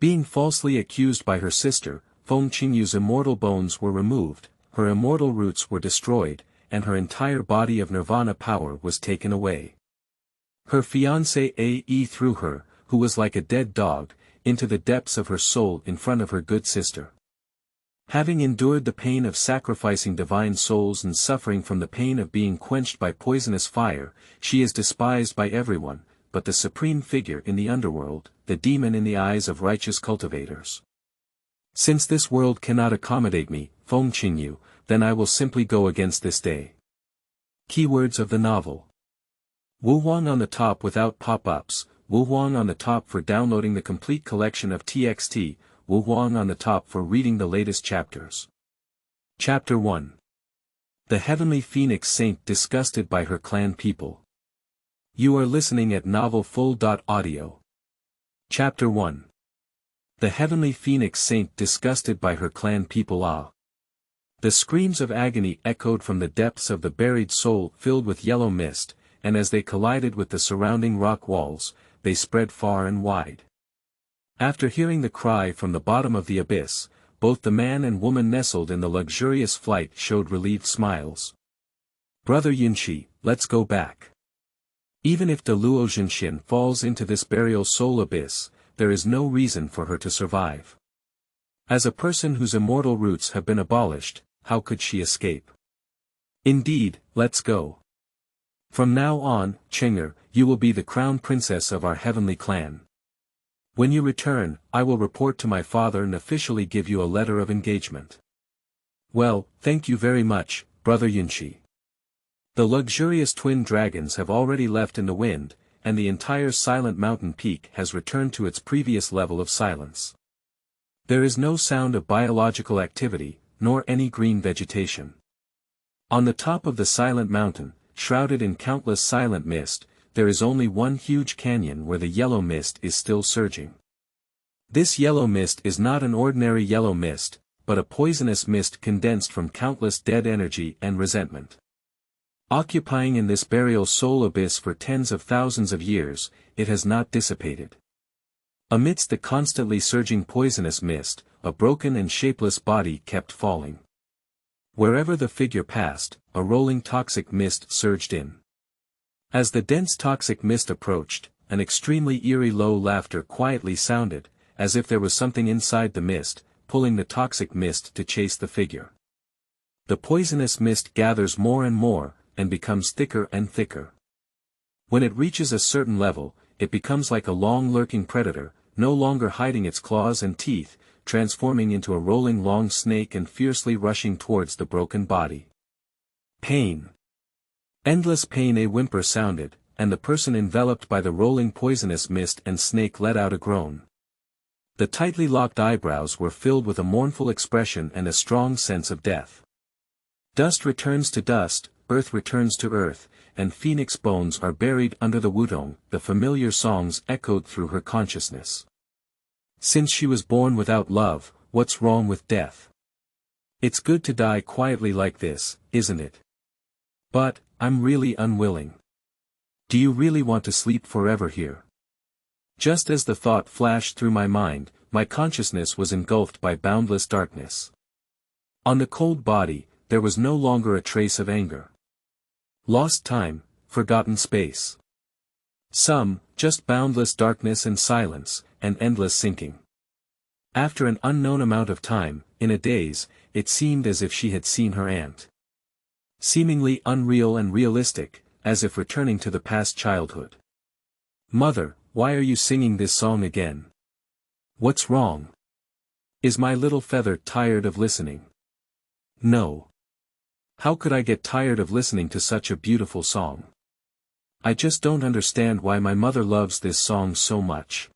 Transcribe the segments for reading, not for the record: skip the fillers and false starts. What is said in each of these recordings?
Being falsely accused by her sister, Feng Qingyu's immortal bones were removed, her immortal roots were destroyed, and her entire body of Nirvana power was taken away. Her fiancé threw her, who was like a dead dog, into the depths of her soul in front of her good sister. Having endured the pain of sacrificing divine souls and suffering from the pain of being quenched by poisonous fire, she is despised by everyone, but the supreme figure in the underworld, the demon in the eyes of righteous cultivators. Since this world cannot accommodate me, Feng Qingyu, then I will simply go against this day. Keywords of the novel. Wuhuang on the top without pop-ups, Wuhuang on the top for downloading the complete collection of TXT, Wuhuang on the top for reading the latest chapters. Chapter 1. The Heavenly Phoenix Saint Disgusted by Her Clan People. You are listening at novelfull.audio. Chapter 1. The Heavenly Phoenix Saint Disgusted by Her Clan People. The screams of agony echoed from the depths of the buried soul filled with yellow mist, and as they collided with the surrounding rock walls, they spread far and wide. After hearing the cry from the bottom of the abyss, both the man and woman nestled in the luxurious flight showed relieved smiles. Brother Yunshi, let's go back. Even if the Luo Zhenxian falls into this burial soul abyss, there is no reason for her to survive. As a person whose immortal roots have been abolished, how could she escape? Indeed, let's go. From now on, Cheng'er, you will be the crown princess of our heavenly clan. When you return, I will report to my father and officially give you a letter of engagement. Well, thank you very much, Brother Yunshi. The luxurious twin dragons have already left in the wind, and the entire silent mountain peak has returned to its previous level of silence. There is no sound of biological activity, nor any green vegetation. On the top of the silent mountain, shrouded in countless silent mist, there is only one huge canyon where the yellow mist is still surging. This yellow mist is not an ordinary yellow mist, but a poisonous mist condensed from countless dead energy and resentment. Occupying in this burial soul abyss for tens of thousands of years, it has not dissipated. Amidst the constantly surging poisonous mist, a broken and shapeless body kept falling. Wherever the figure passed, a rolling toxic mist surged in. As the dense toxic mist approached, an extremely eerie low laughter quietly sounded, as if there was something inside the mist, pulling the toxic mist to chase the figure. The poisonous mist gathers more and more, and becomes thicker and thicker. When it reaches a certain level, it becomes like a long lurking predator, no longer hiding its claws and teeth, transforming into a rolling long snake and fiercely rushing towards the broken body. Pain. Endless pain. A whimper sounded, and the person enveloped by the rolling poisonous mist and snake let out a groan. The tightly locked eyebrows were filled with a mournful expression and a strong sense of death. Dust returns to dust, earth returns to earth, and phoenix bones are buried under the Wuhuang. The familiar songs echoed through her consciousness. Since she was born without love, what's wrong with death? It's good to die quietly like this, isn't it? But, I'm really unwilling. Do you really want to sleep forever here? Just as the thought flashed through my mind, my consciousness was engulfed by boundless darkness. On the cold body, there was no longer a trace of anger. Lost time, forgotten space. Just boundless darkness and silence, and endless sinking. After an unknown amount of time, in a daze, it seemed as if she had seen her aunt. Seemingly unreal and realistic, as if returning to the past childhood. Mother, why are you singing this song again? What's wrong? Is my little feather tired of listening? No. How could I get tired of listening to such a beautiful song? I just don't understand why my mother loves this song so much.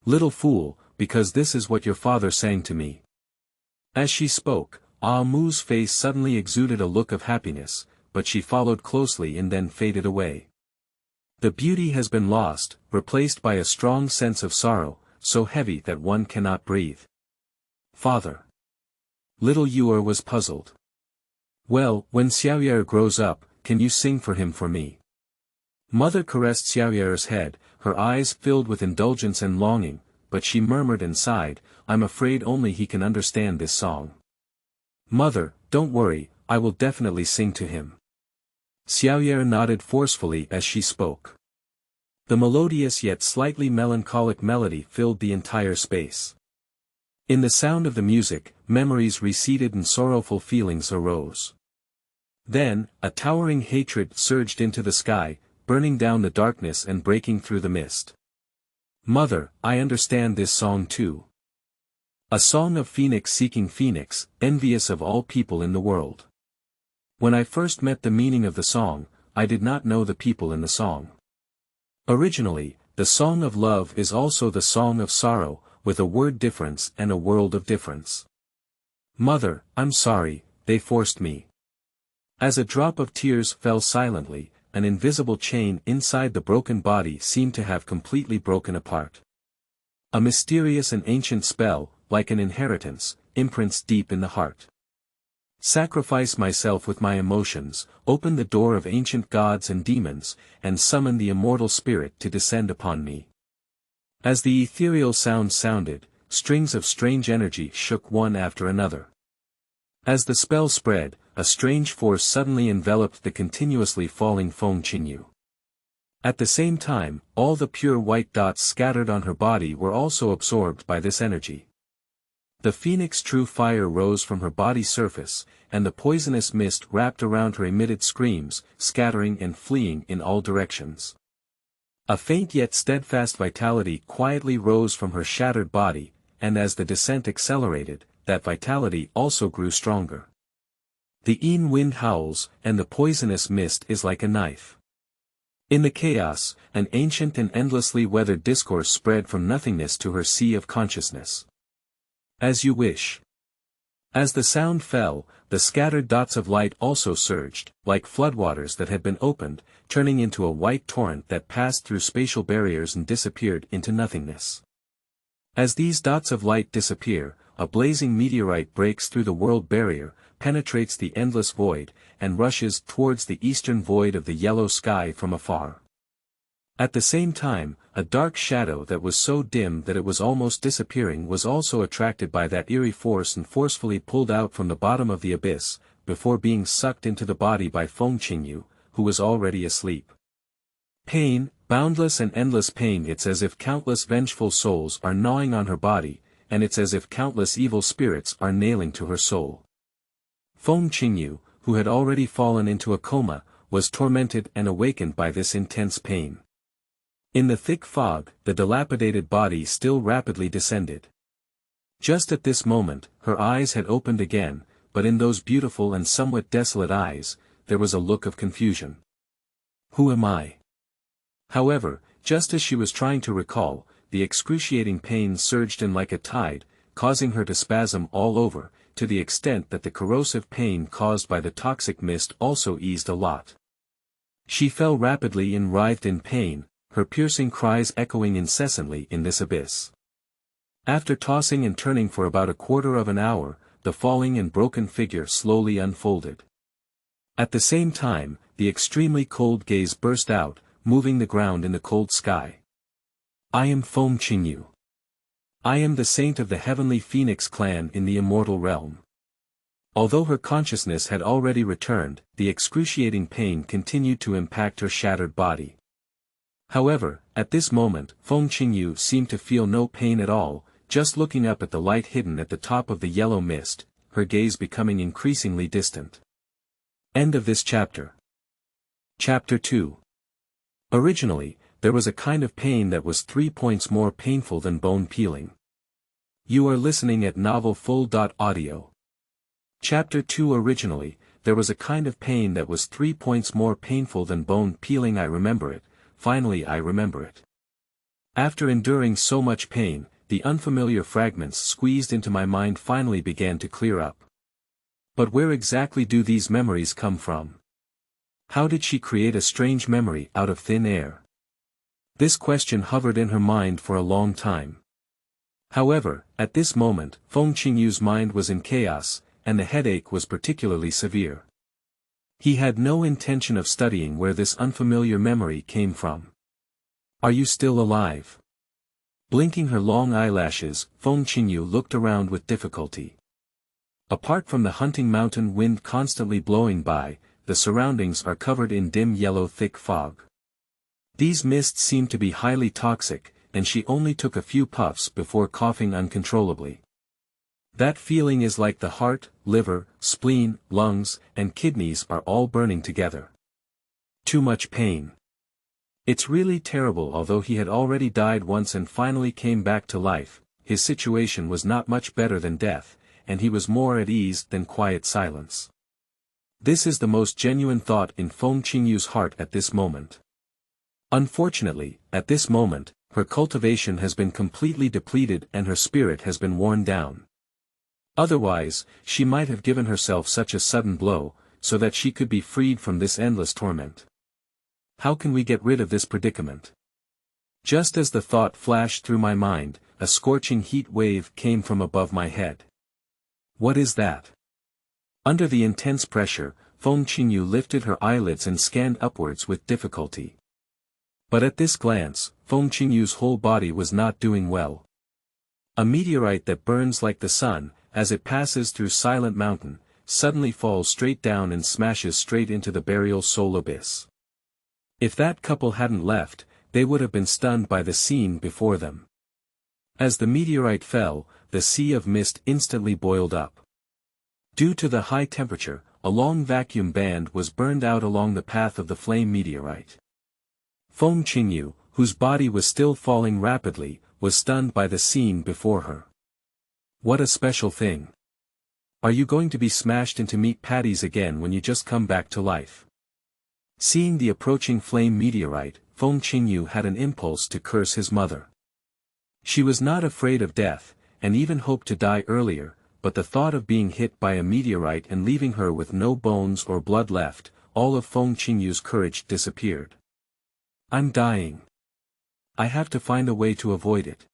Little fool, because this is what your father sang to me. As she spoke, Ah Mu's face suddenly exuded a look of happiness, but she followed closely and then faded away. The beauty has been lost, replaced by a strong sense of sorrow, so heavy that one cannot breathe. Father. Little Yuer was puzzled. Well, when Xiaoyer grows up, can you sing for him for me? Mother caressed Xiaoyer's head, her eyes filled with indulgence and longing, but she murmured and sighed, "I'm afraid only he can understand this song." "Mother, don't worry, I will definitely sing to him." Xiaoyer nodded forcefully as she spoke. The melodious yet slightly melancholic melody filled the entire space. In the sound of the music, memories receded and sorrowful feelings arose. Then, a towering hatred surged into the sky, burning down the darkness and breaking through the mist. "Mother, I understand this song too. A song of phoenix seeking phoenix, envious of all people in the world. When I first met the meaning of the song, I did not know the people in the song. Originally, the song of love is also the song of sorrow, with a word difference and a world of difference. Mother, I'm sorry, they forced me." As a drop of tears fell silently, an invisible chain inside the broken body seemed to have completely broken apart. A mysterious and ancient spell, like an inheritance, imprints deep in the heart. Sacrifice myself with my emotions, open the door of ancient gods and demons, and summon the immortal spirit to descend upon me. As the ethereal sound sounded, strings of strange energy shook one after another. As the spell spread, a strange force suddenly enveloped the continuously falling Feng Qingyu. At the same time, all the pure white dots scattered on her body were also absorbed by this energy. The phoenix true fire rose from her body surface, and the poisonous mist wrapped around her emitted screams, scattering and fleeing in all directions. A faint yet steadfast vitality quietly rose from her shattered body, and as the descent accelerated, that vitality also grew stronger. The Yin wind howls, and the poisonous mist is like a knife. In the chaos, an ancient and endlessly weathered discourse spread from nothingness to her sea of consciousness. As you wish. As the sound fell, the scattered dots of light also surged, like floodwaters that had been opened, turning into a white torrent that passed through spatial barriers and disappeared into nothingness. As these dots of light disappear, a blazing meteorite breaks through the world barrier, penetrates the endless void, and rushes towards the eastern void of the yellow sky from afar. At the same time, a dark shadow that was so dim that it was almost disappearing was also attracted by that eerie force and forcefully pulled out from the bottom of the abyss, before being sucked into the body by Feng Qingyu, who was already asleep. Pain, boundless and endless pain. It's as if countless vengeful souls are gnawing on her body, and it's as if countless evil spirits are nailing to her soul. Feng Qingyu, who had already fallen into a coma, was tormented and awakened by this intense pain. In the thick fog, the dilapidated body still rapidly descended. Just at this moment, her eyes had opened again, but in those beautiful and somewhat desolate eyes, there was a look of confusion. Who am I? However, just as she was trying to recall, the excruciating pain surged in like a tide, causing her to spasm all over, to the extent that the corrosive pain caused by the toxic mist also eased a lot. She fell rapidly and writhed in pain, her piercing cries echoing incessantly in this abyss. After tossing and turning for about a quarter of an hour, the falling and broken figure slowly unfolded. At the same time, the extremely cold gaze burst out, moving the ground in the cold sky. I am Feng Qingyu. I am the saint of the heavenly phoenix clan in the immortal realm. Although her consciousness had already returned, the excruciating pain continued to impact her shattered body. However, at this moment, Feng Qingyu seemed to feel no pain at all, just looking up at the light hidden at the top of the yellow mist, her gaze becoming increasingly distant. End of this chapter. Chapter 2. Originally, there was a kind of pain that was 3 points more painful than bone peeling. You are listening at novelfull.audio. Chapter 2. Originally, there was a kind of pain that was 3 points more painful than bone peeling. I remember it. Finally I remember it. After enduring so much pain, the unfamiliar fragments squeezed into my mind finally began to clear up. But where exactly do these memories come from? How did she create a strange memory out of thin air? This question hovered in her mind for a long time. However, at this moment, Feng Qingyu's mind was in chaos, and the headache was particularly severe. He had no intention of studying where this unfamiliar memory came from. Are you still alive? Blinking her long eyelashes, Feng Qingyu looked around with difficulty. Apart from the hunting mountain wind constantly blowing by, the surroundings are covered in dim yellow thick fog. These mists seem to be highly toxic, and she only took a few puffs before coughing uncontrollably. That feeling is like the heart, liver, spleen, lungs, and kidneys are all burning together. Too much pain. It's really terrible. Although he had already died once and finally came back to life, his situation was not much better than death, and he was more at ease than quiet silence. This is the most genuine thought in Feng Qingyu's heart at this moment. Unfortunately, at this moment, her cultivation has been completely depleted and her spirit has been worn down. Otherwise, she might have given herself such a sudden blow, so that she could be freed from this endless torment. How can we get rid of this predicament? Just as the thought flashed through my mind, a scorching heat wave came from above my head. What is that? Under the intense pressure, Feng Qingyu lifted her eyelids and scanned upwards with difficulty. But at this glance, Feng Qingyu's whole body was not doing well. A meteorite that burns like the sun, as it passes through Silent Mountain, suddenly falls straight down and smashes straight into the burial soul abyss. If that couple hadn't left, they would have been stunned by the scene before them. As the meteorite fell, the sea of mist instantly boiled up. Due to the high temperature, a long vacuum band was burned out along the path of the flame meteorite. Feng Qingyu, whose body was still falling rapidly, was stunned by the scene before her. What a special thing. Are you going to be smashed into meat patties again when you just come back to life? Seeing the approaching flame meteorite, Feng Qingyu had an impulse to curse his mother. She was not afraid of death, and even hoped to die earlier, but the thought of being hit by a meteorite and leaving her with no bones or blood left, all of Feng Qingyu's courage disappeared. I'm dying. I have to find a way to avoid it.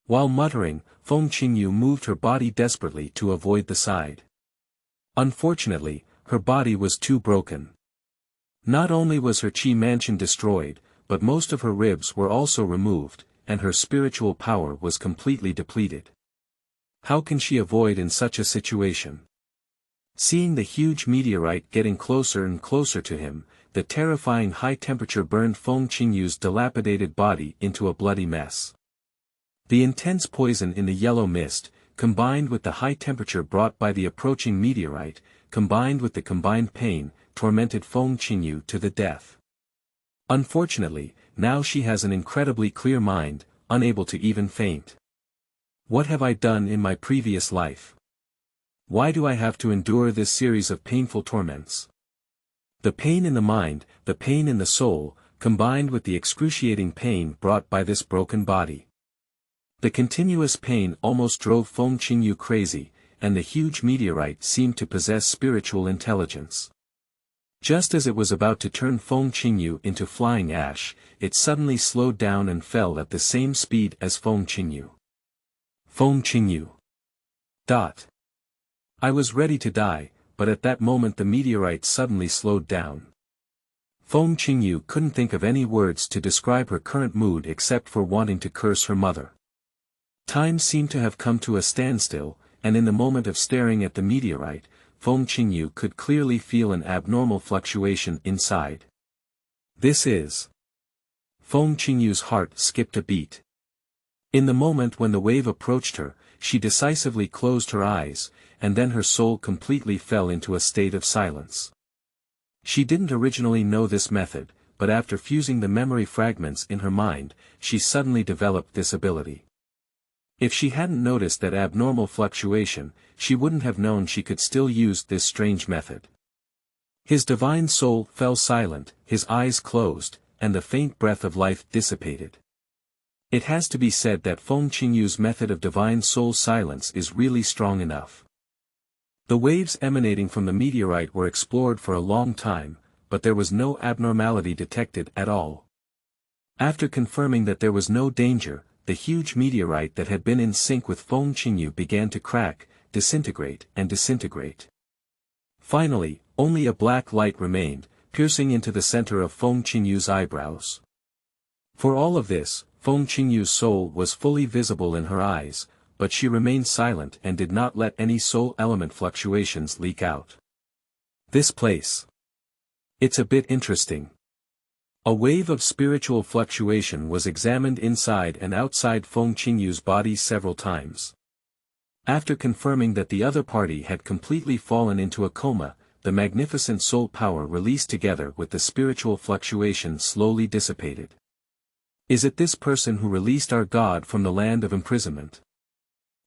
While muttering, Feng Qingyu moved her body desperately to avoid the side. Unfortunately, her body was too broken. Not only was her chi mansion destroyed, but most of her ribs were also removed, and her spiritual power was completely depleted. How can she avoid in such a situation? Seeing the huge meteorite getting closer and closer to him, the terrifying high temperature burned Feng Qingyu's dilapidated body into a bloody mess. The intense poison in the yellow mist, combined with the high temperature brought by the approaching meteorite, combined with the combined pain, tormented Feng Qingyu to the death. Unfortunately, now she has an incredibly clear mind, unable to even faint. What have I done in my previous life? Why do I have to endure this series of painful torments? The pain in the mind, the pain in the soul, combined with the excruciating pain brought by this broken body. The continuous pain almost drove Feng Qingyu crazy, and the huge meteorite seemed to possess spiritual intelligence. Just as it was about to turn Feng Qingyu into flying ash, it suddenly slowed down and fell at the same speed as Feng Qingyu. Feng Qingyu. I was ready to die, but at that moment the meteorite suddenly slowed down. Feng Qingyu couldn't think of any words to describe her current mood except for wanting to curse her mother. Time seemed to have come to a standstill, and in the moment of staring at the meteorite, Feng Qingyu could clearly feel an abnormal fluctuation inside. This is... Feng Qingyu's heart skipped a beat. In the moment when the wave approached her, she decisively closed her eyes, and then her soul completely fell into a state of silence. She didn't originally know this method, but after fusing the memory fragments in her mind, she suddenly developed this ability. If she hadn't noticed that abnormal fluctuation, she wouldn't have known she could still use this strange method. His divine soul fell silent, his eyes closed, and the faint breath of life dissipated. It has to be said that Feng Qingyu's method of divine soul silence is really strong enough. The waves emanating from the meteorite were explored for a long time, but there was no abnormality detected at all. After confirming that there was no danger, the huge meteorite that had been in sync with Feng Qingyu began to crack, disintegrate and disintegrate. Finally, only a black light remained, piercing into the center of Feng Qingyu's eyebrows. For all of this, Feng Qingyu's soul was fully visible in her eyes, but she remained silent and did not let any soul element fluctuations leak out. This place. It's a bit interesting. A wave of spiritual fluctuation was examined inside and outside Feng Qingyu's body several times. After confirming that the other party had completely fallen into a coma, the magnificent soul power released together with the spiritual fluctuation slowly dissipated. Is it this person who released our God from the land of imprisonment?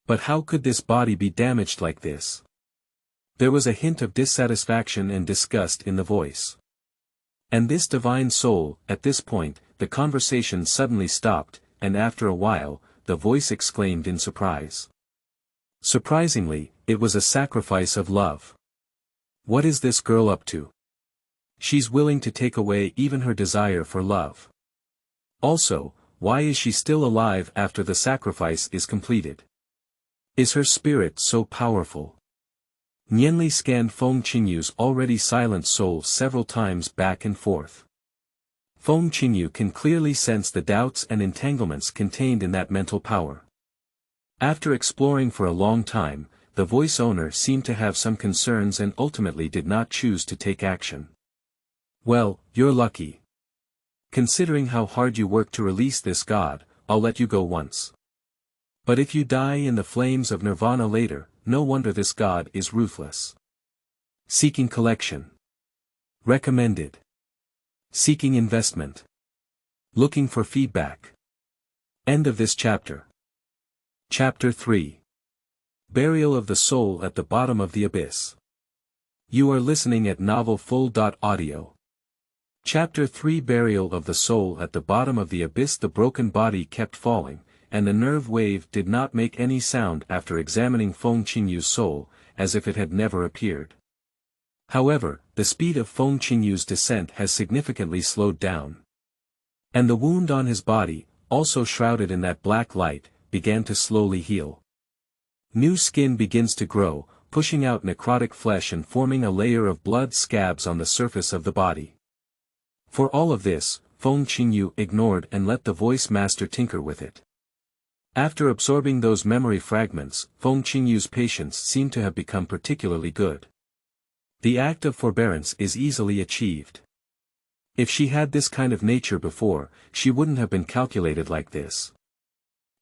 But how could this body be damaged like this? There was a hint of dissatisfaction and disgust in the voice. And this divine soul, at this point, the conversation suddenly stopped, and after a while, the voice exclaimed in surprise. Surprisingly, it was a sacrifice of love. What is this girl up to? She's willing to take away even her desire for love. Also, why is she still alive after the sacrifice is completed? Is her spirit so powerful? Nianli scanned Feng Qingyu's already silent soul several times back and forth. Feng Qingyu can clearly sense the doubts and entanglements contained in that mental power. After exploring for a long time, the voice owner seemed to have some concerns and ultimately did not choose to take action. Well, you're lucky. Considering how hard you worked to release this god, I'll let you go once. But if you die in the flames of Nirvana later, no wonder this god is ruthless. Seeking collection. Recommended. Seeking investment. Looking for feedback. End of this chapter. Chapter 3. Burial of the Soul at the Bottom of the Abyss. You are listening at novelfull.audio. Chapter 3. Burial of the Soul at the Bottom of the Abyss. The broken body kept falling, and the nerve wave did not make any sound after examining Feng Qingyu's soul, as if it had never appeared. However, the speed of Feng Qingyu's descent has significantly slowed down. And the wound on his body, also shrouded in that black light, began to slowly heal. New skin begins to grow, pushing out necrotic flesh and forming a layer of blood scabs on the surface of the body. For all of this, Feng Qingyu ignored and let the voice master tinker with it. After absorbing those memory fragments, Feng Qingyu's patience seemed to have become particularly good. The act of forbearance is easily achieved. If she had this kind of nature before, she wouldn't have been calculated like this.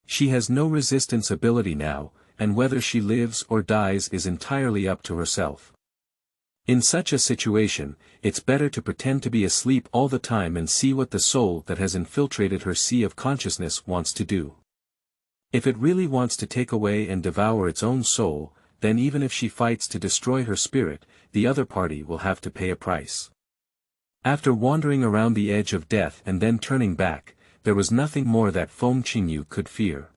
She has no resistance ability now, and whether she lives or dies is entirely up to herself. In such a situation, it's better to pretend to be asleep all the time and see what the soul that has infiltrated her sea of consciousness wants to do. If it really wants to take away and devour its own soul, then even if she fights to destroy her spirit, the other party will have to pay a price. After wandering around the edge of death and then turning back, there was nothing more that Feng Qingyu could fear.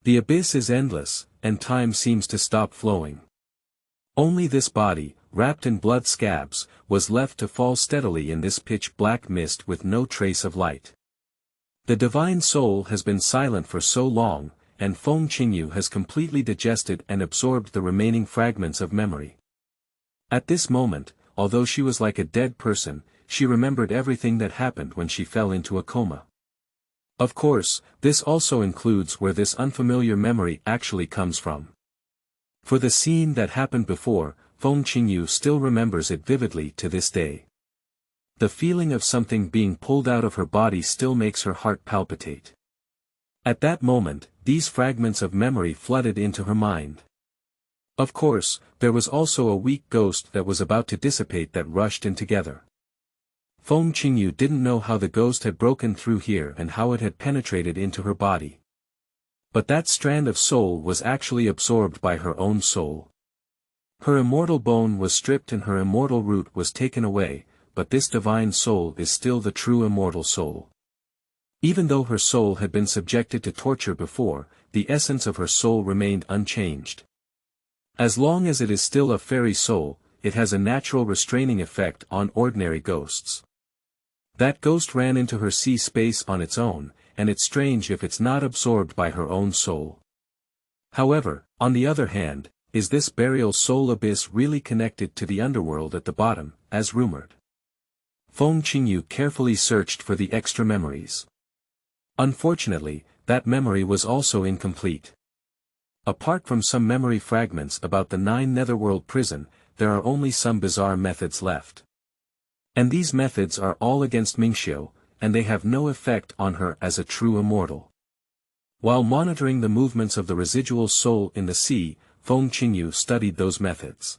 The abyss is endless, and time seems to stop flowing. Only this body, wrapped in blood scabs, was left to fall steadily in this pitch-black mist with no trace of light. The divine soul has been silent for so long, and Feng Qingyu has completely digested and absorbed the remaining fragments of memory. At this moment, although she was like a dead person, she remembered everything that happened when she fell into a coma. Of course, this also includes where this unfamiliar memory actually comes from. For the scene that happened before, Feng Qingyu still remembers it vividly to this day. The feeling of something being pulled out of her body still makes her heart palpitate. At that moment, these fragments of memory flooded into her mind. Of course, there was also a weak ghost that was about to dissipate that rushed in together. Feng Qingyu didn't know how the ghost had broken through here and how it had penetrated into her body. But that strand of soul was actually absorbed by her own soul. Her immortal bone was stripped and her immortal root was taken away, but this divine soul is still the true immortal soul. Even though her soul had been subjected to torture before, the essence of her soul remained unchanged. As long as it is still a fairy soul, it has a natural restraining effect on ordinary ghosts. That ghost ran into her sea space on its own, and it's strange if it's not absorbed by her own soul. However, on the other hand, is this burial soul abyss really connected to the underworld at the bottom, as rumored? Feng Qingyu carefully searched for the extra memories. Unfortunately, that memory was also incomplete. Apart from some memory fragments about the 9 Netherworld prison, there are only some bizarre methods left. And these methods are all against Mingxiu, and they have no effect on her as a true immortal. While monitoring the movements of the residual soul in the sea, Feng Qingyu studied those methods.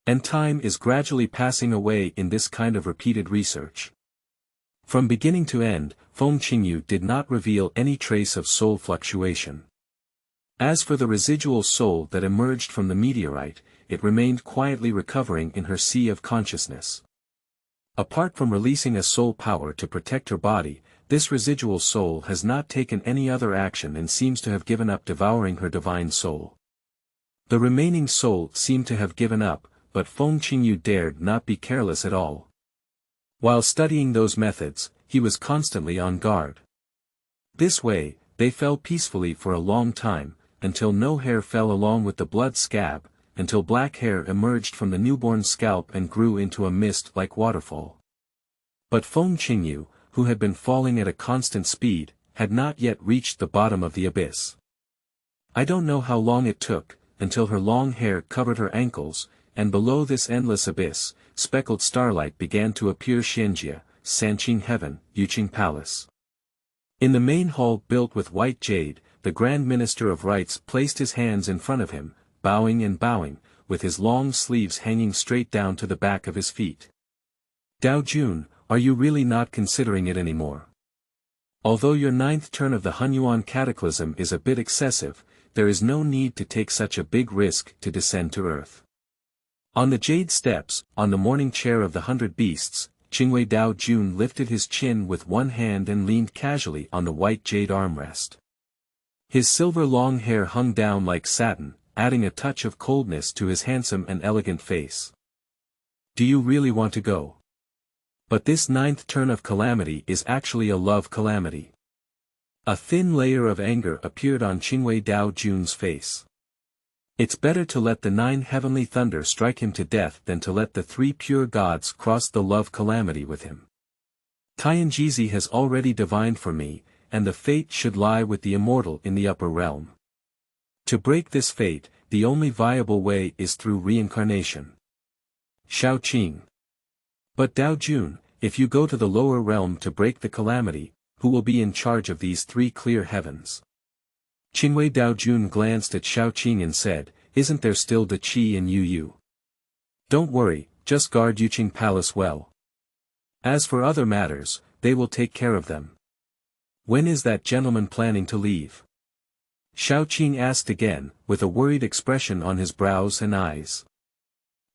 And time is gradually passing away in this kind of repeated research. From beginning to end, Feng Qingyu did not reveal any trace of soul fluctuation. As for the residual soul that emerged from the meteorite, it remained quietly recovering in her sea of consciousness. Apart from releasing a soul power to protect her body, this residual soul has not taken any other action and seems to have given up devouring her divine soul. The remaining soul seemed to have given up, but Feng Qingyu dared not be careless at all. While studying those methods, he was constantly on guard. This way, they fell peacefully for a long time, until no hair fell along with the blood scab, until black hair emerged from the newborn scalp and grew into a mist like waterfall. But Feng Qingyu, who had been falling at a constant speed, had not yet reached the bottom of the abyss. I don't know how long it took, until her long hair covered her ankles, and below this endless abyss, speckled starlight began to appear. Xianjia, Sanqing Heaven, Yuqing Palace. In the main hall built with white jade, the Grand Minister of Rites placed his hands in front of him, bowing and bowing, with his long sleeves hanging straight down to the back of his feet. Dao Jun, are you really not considering it anymore? Although your 9th turn of the Hunyuan Cataclysm is a bit excessive, there is no need to take such a big risk to descend to earth. On the jade steps, on the morning chair of the 100 Beasts, Qingwei Dao Jun lifted his chin with one hand and leaned casually on the white jade armrest. His silver long hair hung down like satin, adding a touch of coldness to his handsome and elegant face. Do you really want to go? But this 9th turn of calamity is actually a love calamity. A thin layer of anger appeared on Qingwei Dao Jun's face. It's better to let the 9 heavenly thunder strike him to death than to let the 3 pure gods cross the love calamity with him. Tianjizi has already divined for me, and the fate should lie with the immortal in the upper realm. To break this fate, the only viable way is through reincarnation. Shao Qing. But Dao Jun, if you go to the lower realm to break the calamity, who will be in charge of these 3 clear heavens? Qingwei Dao Jun glanced at Shao Qing and said, isn't there still De Qi and Yu Yu? Don't worry, just guard Yuqing Palace well. As for other matters, they will take care of them. When is that gentleman planning to leave? Shao Qing asked again, with a worried expression on his brows and eyes.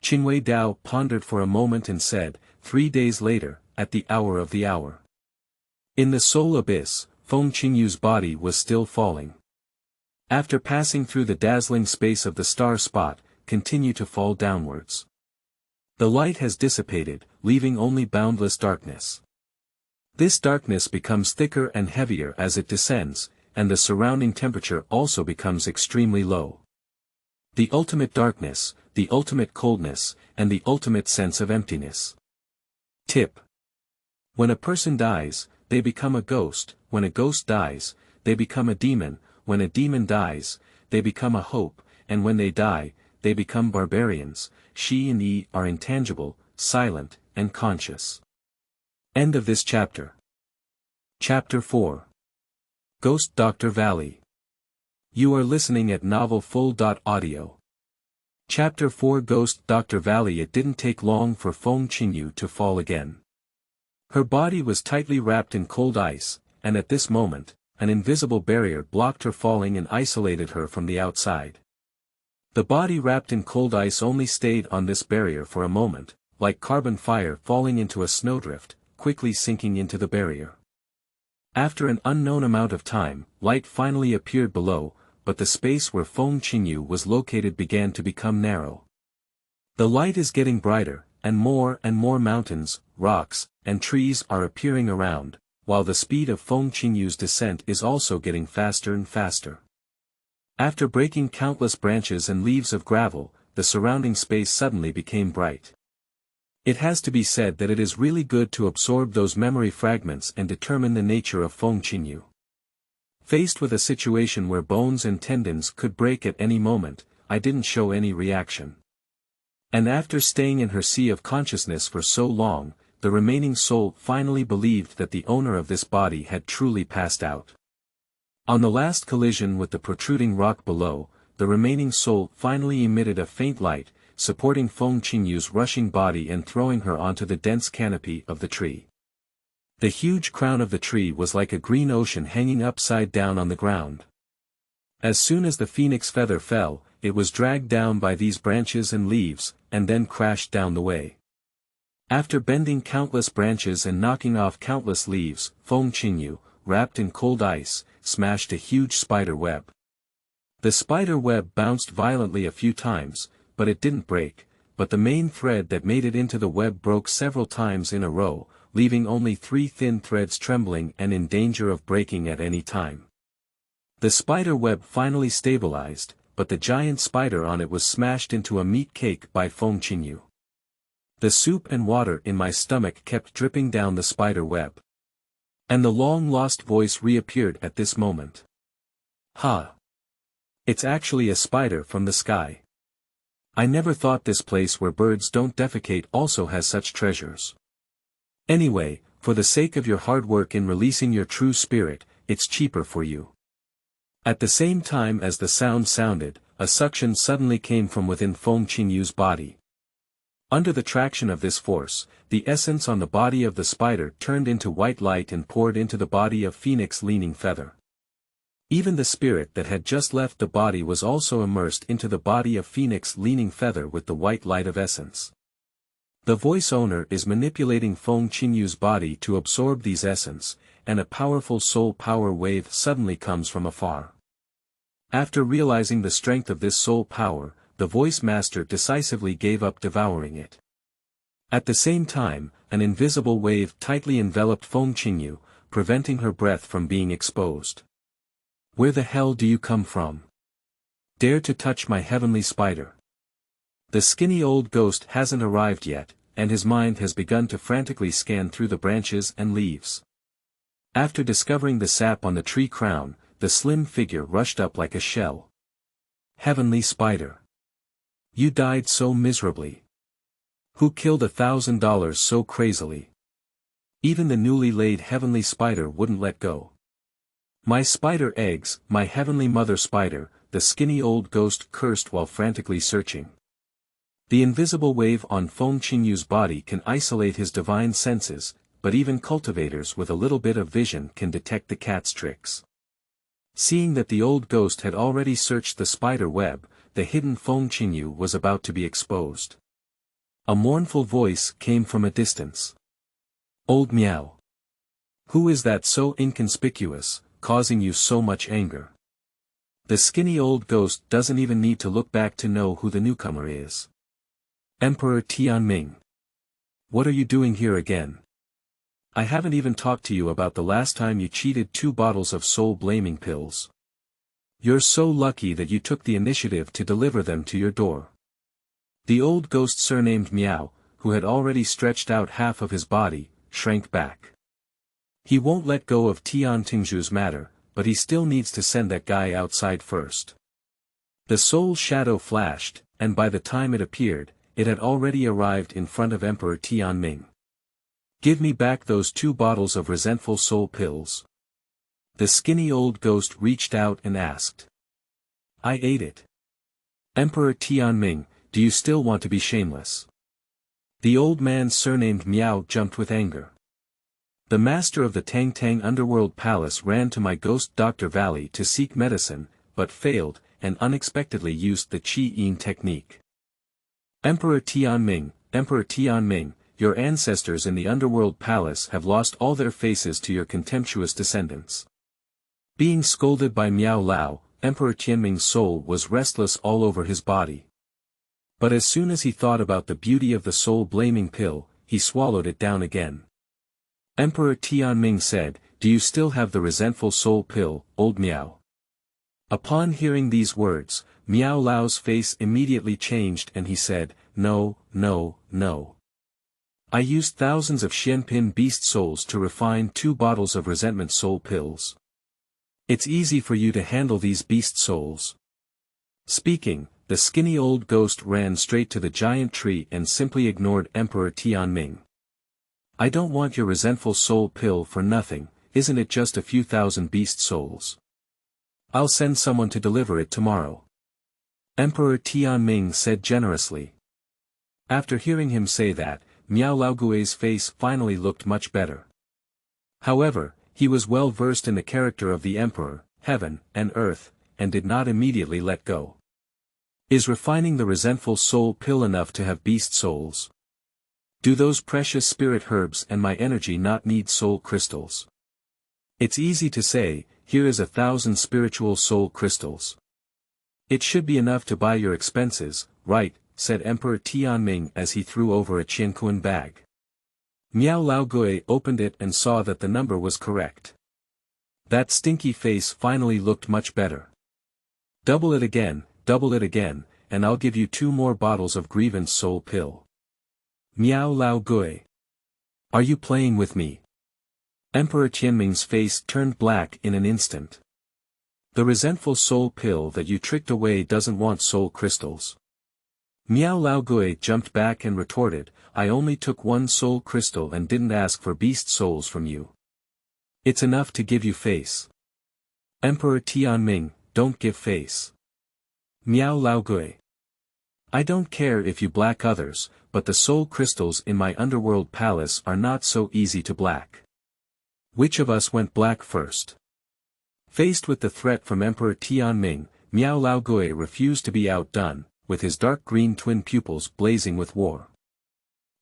Qingwei Dao pondered for a moment and said, 3 days later, at the hour of the hour. In the soul abyss, Feng Qingyu's body was still falling. After passing through the dazzling space of the star spot, continue to fall downwards. The light has dissipated, leaving only boundless darkness. This darkness becomes thicker and heavier as it descends, and the surrounding temperature also becomes extremely low. The ultimate darkness, the ultimate coldness, and the ultimate sense of emptiness. Tip. When a person dies, they become a ghost. When a ghost dies, they become a demon. When a demon dies, they become a hope, and when they die, they become barbarians. She and Yi are intangible, silent, and conscious. End of this chapter. Chapter 4. Ghost Dr. Valley. You are listening at novelfull.audio. Chapter 4 Ghost Dr. Valley. It didn't take long for Feng Qingyu to fall again. Her body was tightly wrapped in cold ice, and at this moment, an invisible barrier blocked her falling and isolated her from the outside. The body wrapped in cold ice only stayed on this barrier for a moment, like carbon fire falling into a snowdrift, quickly sinking into the barrier. After an unknown amount of time, light finally appeared below, but the space where Feng Qingyu was located began to become narrow. The light is getting brighter, and more mountains, rocks, and trees are appearing around, while the speed of Feng Qingyu's descent is also getting faster and faster. After breaking countless branches and leaves of gravel, the surrounding space suddenly became bright. It has to be said that it is really good to absorb those memory fragments and determine the nature of Feng Qingyu. Faced with a situation where bones and tendons could break at any moment, I didn't show any reaction. And after staying in her sea of consciousness for so long, the remaining soul finally believed that the owner of this body had truly passed out. On the last collision with the protruding rock below, the remaining soul finally emitted a faint light, supporting Feng Qingyu's rushing body and throwing her onto the dense canopy of the tree. The huge crown of the tree was like a green ocean hanging upside down on the ground. As soon as the phoenix feather fell, it was dragged down by these branches and leaves, and then crashed down the way. After bending countless branches and knocking off countless leaves, Feng Qingyu, wrapped in cold ice, smashed a huge spider web. The spider web bounced violently a few times, but it didn't break, but the main thread that made it into the web broke several times in a row, leaving only 3 thin threads trembling and in danger of breaking at any time. The spider web finally stabilized, but the giant spider on it was smashed into a meat cake by Feng Qingyu. The soup and water in my stomach kept dripping down the spider web. And the long-lost voice reappeared at this moment. Ha! It's actually a spider from the sky. I never thought this place where birds don't defecate also has such treasures. Anyway, for the sake of your hard work in releasing your true spirit, it's cheaper for you. At the same time as the sound sounded, a suction suddenly came from within Feng Qingyu's body. Under the traction of this force, the essence on the body of the spider turned into white light and poured into the body of Phoenix Leaning Feather. Even the spirit that had just left the body was also immersed into the body of Phoenix Leaning Feather with the white light of essence. The voice owner is manipulating Feng Qingyu's body to absorb these essence, and a powerful soul power wave suddenly comes from afar. After realizing the strength of this soul power, the voice master decisively gave up devouring it. At the same time, an invisible wave tightly enveloped Feng Qingyu, preventing her breath from being exposed. Where the hell do you come from? Dare to touch my heavenly spider? The skinny old ghost hasn't arrived yet, and his mind has begun to frantically scan through the branches and leaves. After discovering the sap on the tree crown, the slim figure rushed up like a shell. Heavenly spider. You died so miserably. Who killed $1,000 so crazily? Even the newly laid heavenly spider wouldn't let go. My spider eggs, my heavenly mother spider, the skinny old ghost cursed while frantically searching. The invisible wave on Feng Qingyu's body can isolate his divine senses, but even cultivators with a little bit of vision can detect the cat's tricks. Seeing that the old ghost had already searched the spider web, the hidden Feng Qingyu was about to be exposed. A mournful voice came from a distance. Old Meow. Who is that so inconspicuous, causing you so much anger? The skinny old ghost doesn't even need to look back to know who the newcomer is. Emperor Tianming. What are you doing here again? I haven't even talked to you about the last time you cheated 2 bottles of soul-blaming pills. You're so lucky that you took the initiative to deliver them to your door. The old ghost surnamed Meow, who had already stretched out half of his body, shrank back. He won't let go of Tian Tingzhu's matter, but he still needs to send that guy outside first. The soul shadow flashed, and by the time it appeared, it had already arrived in front of Emperor Tianming. Give me back those 2 bottles of resentful soul pills. The skinny old ghost reached out and asked. I ate it. Emperor Tianming, do you still want to be shameless? The old man surnamed Meow jumped with anger. The master of the Tang Tang Underworld Palace ran to my Ghost Doctor Valley to seek medicine, but failed, and unexpectedly used the Qi-Yin technique. Emperor Tianming, your ancestors in the Underworld Palace have lost all their faces to your contemptuous descendants. Being scolded by Miao Lao, Emperor Tianming's soul was restless all over his body. But as soon as he thought about the beauty of the soul-blaming pill, he swallowed it down again. Emperor Tianming said, Do you still have the resentful soul pill, old Miao? Upon hearing these words, Miao Lao's face immediately changed and he said, No, no, no. I used thousands of Xianpin beast souls to refine 2 bottles of resentment soul pills. It's easy for you to handle these beast souls. Speaking, the skinny old ghost ran straight to the giant tree and simply ignored Emperor Tianming. I don't want your resentful soul pill for nothing, isn't it just a few thousand beast souls? I'll send someone to deliver it tomorrow. Emperor Tianming said generously. After hearing him say that, Miao Laogui's face finally looked much better. However, he was well versed in the character of the Emperor, heaven, and earth, and did not immediately let go. Is refining the resentful soul pill enough to have beast souls? Do those precious spirit herbs and my energy not need soul crystals? It's easy to say, here is 1,000 spiritual soul crystals. It should be enough to buy your expenses, right? Said Emperor Tianming as he threw over a Qianquan bag. Miao Laogui opened it and saw that the number was correct. That stinky face finally looked much better. Double it again, and I'll give you 2 more bottles of grievance soul pill. Miao Laogui. Are you playing with me? Emperor Tianming's face turned black in an instant. The resentful soul pill that you tricked away doesn't want soul crystals. Miao Laogui jumped back and retorted, I only took 1 soul crystal and didn't ask for beast souls from you. It's enough to give you face. Emperor Tianming, don't give face. Miao Laogui. I don't care if you black others, but the soul crystals in my underworld palace are not so easy to black. Which of us went black first? Faced with the threat from Emperor Tianming, Miao Laogui refused to be outdone, with his dark green twin pupils blazing with war.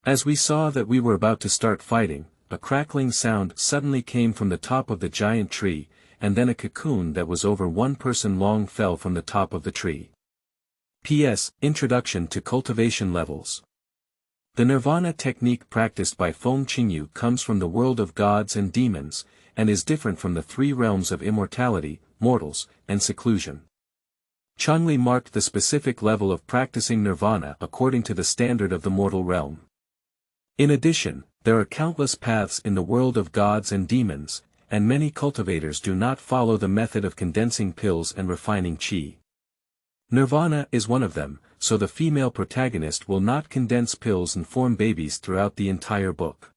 As we saw that we were about to start fighting, a crackling sound suddenly came from the top of the giant tree, and then a cocoon that was over 1 person long fell from the top of the tree. P.S. Introduction to Cultivation Levels. The Nirvana technique practiced by Feng Qingyu comes from the world of gods and demons, and is different from the 3 realms of immortality, mortals, and seclusion. Changli marked the specific level of practicing Nirvana according to the standard of the mortal realm. In addition, there are countless paths in the world of gods and demons, and many cultivators do not follow the method of condensing pills and refining qi. Nirvana is one of them, so the female protagonist will not condense pills and form babies throughout the entire book.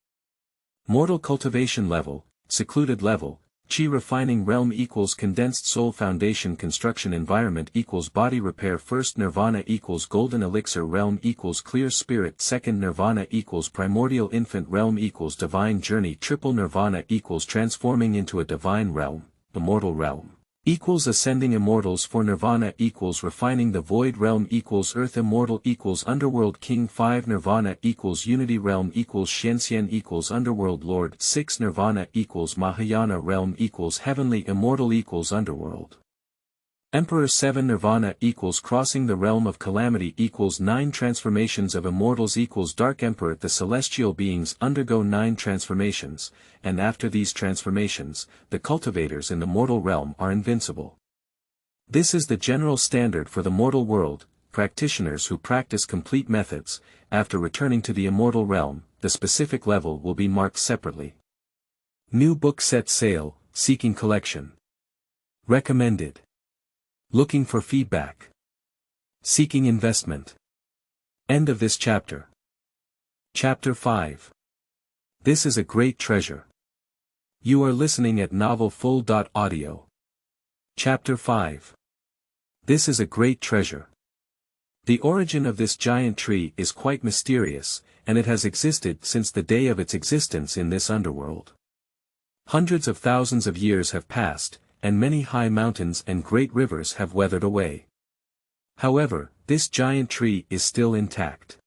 Mortal cultivation level, secluded level, Qi refining realm equals condensed soul foundation construction environment equals body repair first nirvana equals golden elixir realm equals clear spirit second nirvana equals primordial infant realm equals divine journey triple nirvana equals transforming into a divine realm, immortal realm. Equals ascending immortals for nirvana equals refining the void realm equals earth immortal equals underworld king 5 nirvana equals unity realm equals Xianxian equals underworld lord 6 nirvana equals Mahayana realm equals heavenly immortal equals underworld. Emperor 7 nirvana equals crossing the realm of calamity equals 9 transformations of immortals equals dark emperor the celestial beings undergo 9 transformations, and after these transformations, the cultivators in the mortal realm are invincible. This is the general standard for the mortal world. Practitioners who practice complete methods, after returning to the immortal realm, the specific level will be marked separately. New book set sale, seeking collection. Recommended. Looking for feedback. Seeking investment. End of this chapter. Chapter 5. This is a great treasure. You are listening at novelfull.audio. Chapter 5. This is a great treasure. The origin of this giant tree is quite mysterious, and it has existed since the day of its existence in this underworld. Hundreds of thousands of years have passed, and many high mountains and great rivers have weathered away. However, this giant tree is still intact.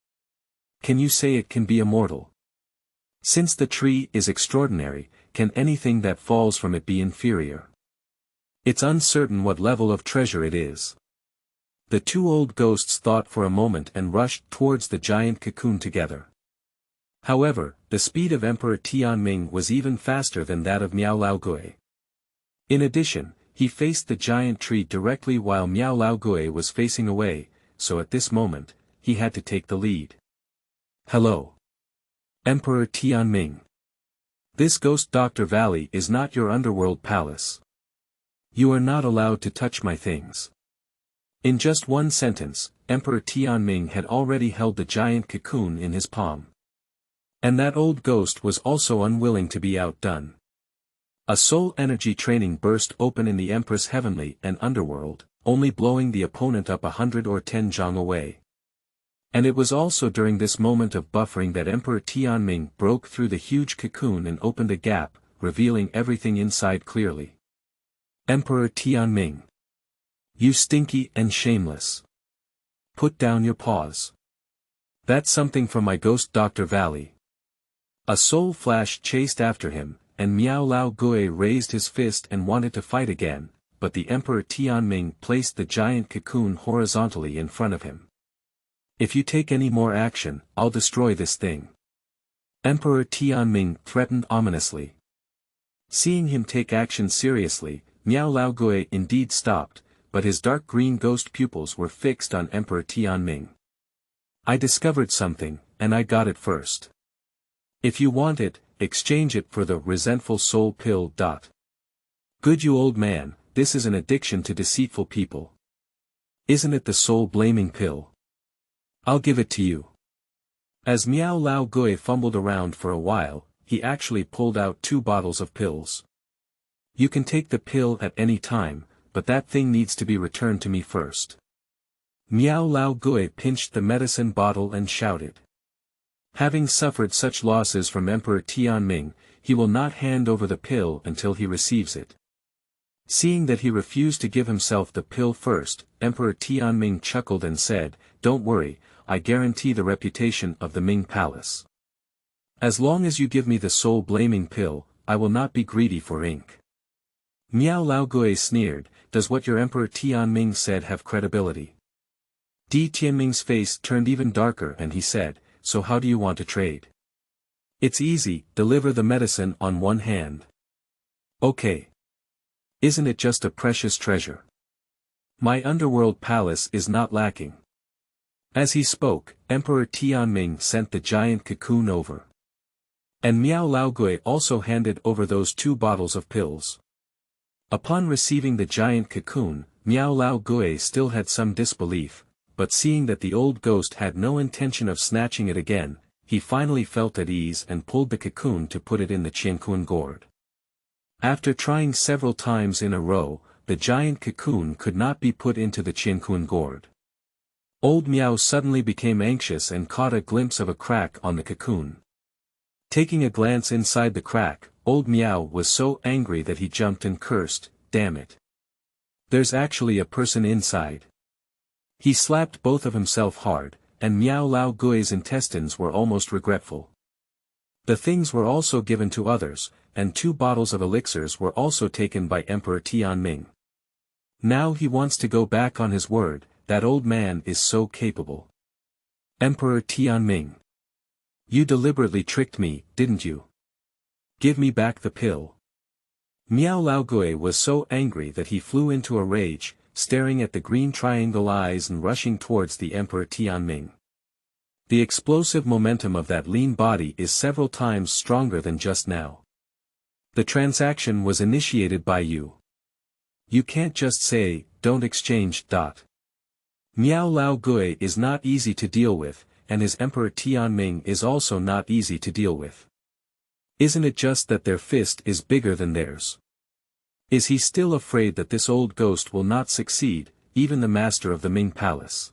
Can you say it can be immortal? Since the tree is extraordinary, can anything that falls from it be inferior? It's uncertain what level of treasure it is. The 2 old ghosts thought for a moment and rushed towards the giant cocoon together. However, the speed of Emperor Tianming was even faster than that of Miao Laogui. In addition, he faced the giant tree directly while Miao Laogui was facing away, so at this moment, he had to take the lead. Hello. Emperor Tianming. This Ghost Doctor Valley is not your underworld palace. You are not allowed to touch my things. In just one sentence, Emperor Tianming had already held the giant cocoon in his palm. And that old ghost was also unwilling to be outdone. A soul energy training burst open in the Empress Heavenly and Underworld, only blowing the opponent up 100 or 10 zhang away. And it was also during this moment of buffering that Emperor Tianming broke through the huge cocoon and opened a gap, revealing everything inside clearly. Emperor Tianming. You stinky and shameless. Put down your paws. That's something from my Ghost Doctor Valley. A soul flash chased after him, and Miao Lao Gui raised his fist and wanted to fight again, but the Emperor Tianming placed the giant cocoon horizontally in front of him. If you take any more action, I'll destroy this thing. Emperor Tianming threatened ominously. Seeing him take action seriously, Miao Lao Gui indeed stopped, but his dark green ghost pupils were fixed on Emperor Tianming. I discovered something, and I got it first. If you want it, exchange it for the resentful soul pill. Good you old man, this is an addiction to deceitful people. Isn't it the soul-blaming pill? I'll give it to you. As Miao Lao Gui fumbled around for a while, he actually pulled out 2 bottles of pills. You can take the pill at any time, but that thing needs to be returned to me first. Miao Lao Gui pinched the medicine bottle and shouted. Having suffered such losses from Emperor Tianming, he will not hand over the pill until he receives it. Seeing that he refused to give himself the pill first, Emperor Tianming chuckled and said, "Don't worry, I guarantee the reputation of the Ming Palace. As long as you give me the soul-blaming pill, I will not be greedy for ink." Miao Lao Gui sneered, "Does what your Emperor Tianming said have credibility?" Di Tianming's face turned even darker and he said, "So how do you want to trade?" "It's easy, deliver the medicine on one hand." "Okay. Isn't it just a precious treasure? My underworld palace is not lacking." As he spoke, Emperor Tianming sent the giant cocoon over. And Miao Lao Gui also handed over those 2 bottles of pills. Upon receiving the giant cocoon, Miao Lao Gui still had some disbelief, but seeing that the old ghost had no intention of snatching it again, he finally felt at ease and pulled the cocoon to put it in the Qiankun gourd. After trying several times in a row, the giant cocoon could not be put into the Qiankun gourd. Old Miao suddenly became anxious and caught a glimpse of a crack on the cocoon. Taking a glance inside the crack, old Miao was so angry that he jumped and cursed, "Damn it! There's actually a person inside." He slapped both of himself hard, and Miao Lao Gui's intestines were almost regretful. The things were also given to others, and 2 bottles of elixirs were also taken by Emperor Tianming. Now he wants to go back on his word, that old man is so capable. Emperor Tianming. You deliberately tricked me, didn't you? Give me back the pill. Miao Lao Gui was so angry that he flew into a rage, staring at the green triangle eyes and rushing towards the Emperor Tianming. The explosive momentum of that lean body is several times stronger than just now. The transaction was initiated by you. You can't just say, "Don't exchange." Miao Lao Gui is not easy to deal with, and his Emperor Tianming is also not easy to deal with. Isn't it just that their fist is bigger than theirs? Is he still afraid that this old ghost will not succeed, even the master of the Ming Palace?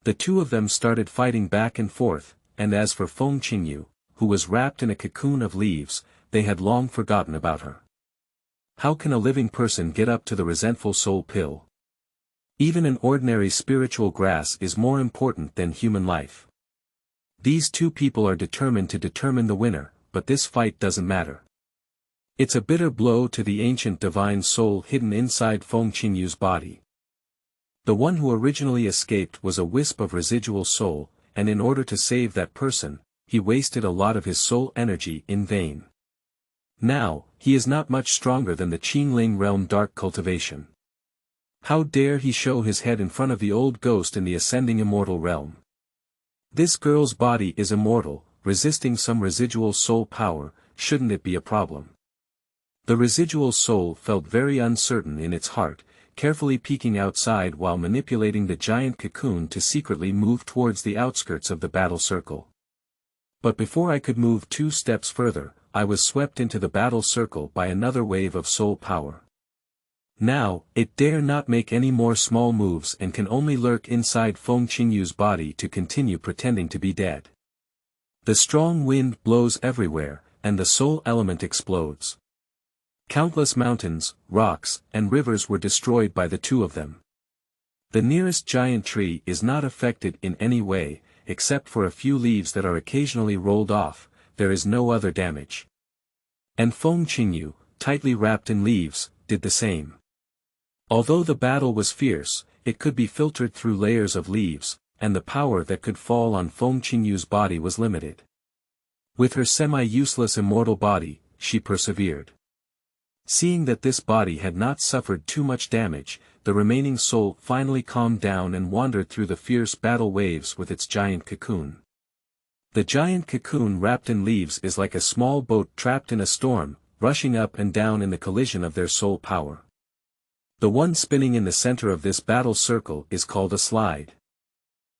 The 2 of them started fighting back and forth, and as for Feng Qingyu, who was wrapped in a cocoon of leaves, they had long forgotten about her. How can a living person get up to the resentful soul pill? Even an ordinary spiritual grass is more important than human life. These 2 people are determined to determine the winner, but this fight doesn't matter. It's a bitter blow to the ancient divine soul hidden inside Feng Qingyu's body. The one who originally escaped was a wisp of residual soul, and in order to save that person, he wasted a lot of his soul energy in vain. Now, he is not much stronger than the Qingling realm dark cultivation. How dare he show his head in front of the old ghost in the ascending immortal realm? This girl's body is immortal, resisting some residual soul power, shouldn't it be a problem? The residual soul felt very uncertain in its heart, carefully peeking outside while manipulating the giant cocoon to secretly move towards the outskirts of the battle circle. But before I could move 2 steps further, I was swept into the battle circle by another wave of soul power. Now, it dare not make any more small moves and can only lurk inside Feng Qingyu's body to continue pretending to be dead. The strong wind blows everywhere, and the soul element explodes. Countless mountains, rocks, and rivers were destroyed by the 2 of them. The nearest giant tree is not affected in any way, except for a few leaves that are occasionally rolled off. There is no other damage. And Feng Qingyu, tightly wrapped in leaves, did the same. Although the battle was fierce, it could be filtered through layers of leaves, and the power that could fall on Feng Qingyu's body was limited. With her semi-useless immortal body, she persevered. Seeing that this body had not suffered too much damage, the remaining soul finally calmed down and wandered through the fierce battle waves with its giant cocoon. The giant cocoon wrapped in leaves is like a small boat trapped in a storm, rushing up and down in the collision of their soul power. The one spinning in the center of this battle circle is called a slide.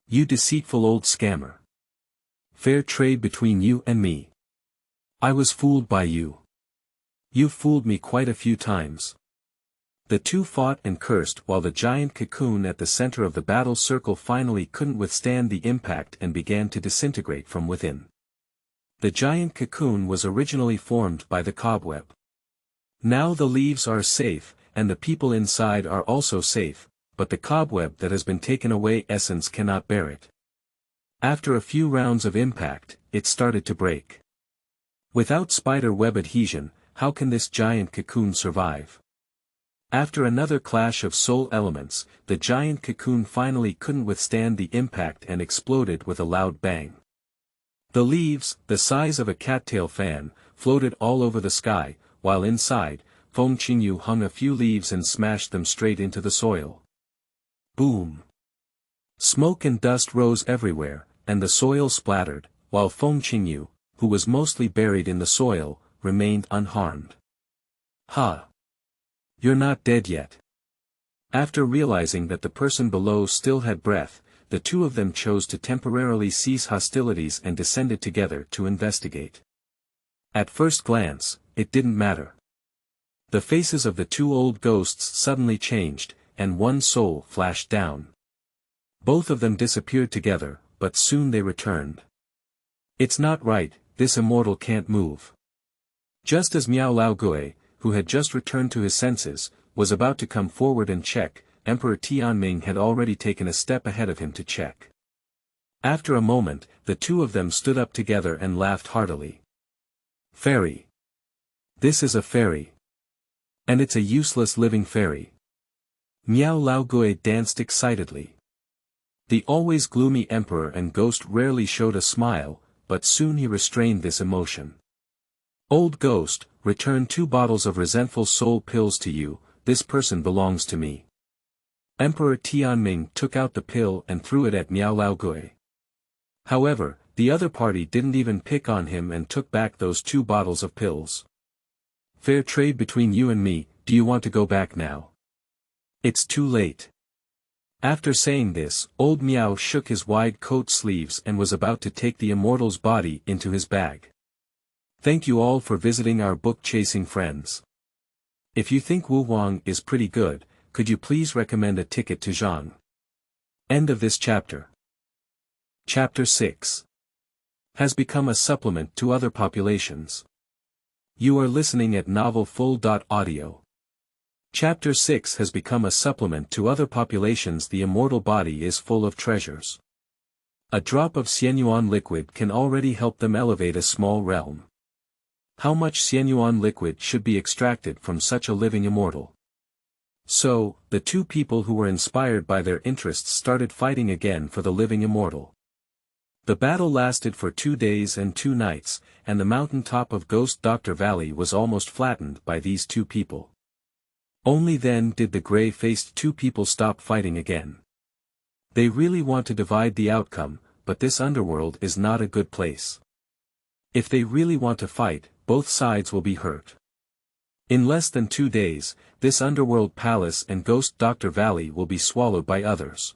You deceitful old scammer. Fair trade between you and me. I was fooled by you. You fooled me quite a few times. The 2 fought and cursed while the giant cocoon at the center of the battle circle finally couldn't withstand the impact and began to disintegrate from within. The giant cocoon was originally formed by the cobweb. Now the leaves are safe, and the people inside are also safe, but the cobweb that has been taken away essence cannot bear it. After a few rounds of impact, it started to break. Without spider web adhesion, how can this giant cocoon survive? After another clash of soul elements, the giant cocoon finally couldn't withstand the impact and exploded with a loud bang. The leaves, the size of a cattail fan, floated all over the sky, while inside, Feng Qingyu hung a few leaves and smashed them straight into the soil. Boom! Smoke and dust rose everywhere, and the soil splattered, while Feng Qingyu, who was mostly buried in the soil, remained unharmed. Ha! You're not dead yet. After realizing that the person below still had breath, the 2 of them chose to temporarily cease hostilities and descended together to investigate. At first glance, it didn't matter. The faces of the 2 old ghosts suddenly changed, and one soul flashed down. Both of them disappeared together, but soon they returned. It's not right, this immortal can't move. Just as Miao Laogui, who had just returned to his senses, was about to come forward and check, Emperor Tianming had already taken a step ahead of him to check. After a moment, the 2 of them stood up together and laughed heartily. Fairy. This is a fairy. And it's a useless living fairy. Miao Laogui danced excitedly. The always gloomy emperor and ghost rarely showed a smile, but soon he restrained this emotion. Old ghost, return 2 bottles of resentful soul pills to you, this person belongs to me. Emperor Tianming took out the pill and threw it at Miao Laogui. However, the other party didn't even pick on him and took back those 2 bottles of pills. Fair trade between you and me, do you want to go back now? It's too late. After saying this, old Miao shook his wide coat sleeves and was about to take the immortal's body into his bag. Thank you all for visiting our book-chasing friends. If you think Wuhuang is pretty good, could you please recommend a ticket to Zhang? End of this chapter. Chapter 6. Has become a supplement to other populations. You are listening at novelfull.audio. Chapter 6 has become a supplement to other populations. The immortal body is full of treasures. A drop of Xianyuan liquid can already help them elevate a small realm. How much Xianyuan liquid should be extracted from such a living immortal? So, the 2 people who were inspired by their interests started fighting again for the living immortal. The battle lasted for 2 days and 2 nights, and the mountain top of Ghost Doctor Valley was almost flattened by these 2 people. Only then did the gray-faced 2 people stop fighting again. They really want to divide the outcome, but this underworld is not a good place. If they really want to fight, both sides will be hurt. In less than 2 days, this underworld palace and Ghost Doctor Valley will be swallowed by others.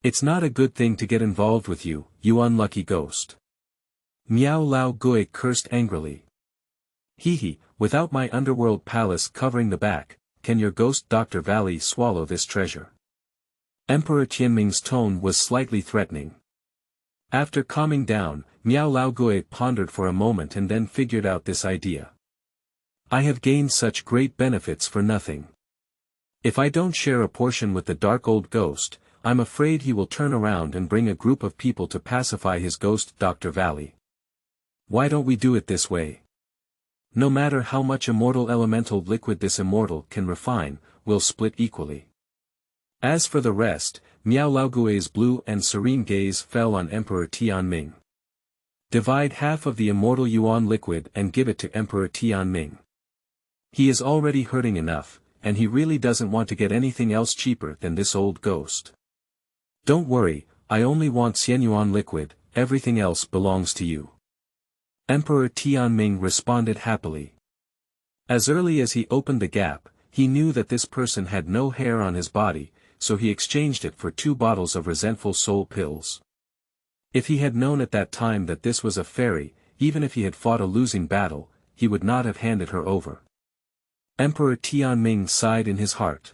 It's not a good thing to get involved with you, you unlucky ghost. Miao Lao Gui cursed angrily. Hee, without my underworld palace covering the back, can your Ghost Doctor Valley swallow this treasure? Emperor Tianming's tone was slightly threatening. After calming down, Miao Lao Gui pondered for a moment and then figured out this idea. I have gained such great benefits for nothing. If I don't share a portion with the dark old ghost, I'm afraid he will turn around and bring a group of people to pacify his Ghost Doctor Valley. Why don't we do it this way? No matter how much immortal elemental liquid this immortal can refine, we'll split equally. As for the rest, Miao Laogui's blue and serene gaze fell on Emperor Tianming. Divide half of the immortal yuan liquid and give it to Emperor Tianming. He is already hurting enough, and he really doesn't want to get anything else cheaper than this old ghost. Don't worry, I only want Xianyuan liquid, everything else belongs to you. Emperor Tianming responded happily. As early as he opened the gap, he knew that this person had no hair on his body, so he exchanged it for 2 bottles of resentful soul pills. If he had known at that time that this was a fairy, even if he had fought a losing battle, he would not have handed her over. Emperor Tianming sighed in his heart.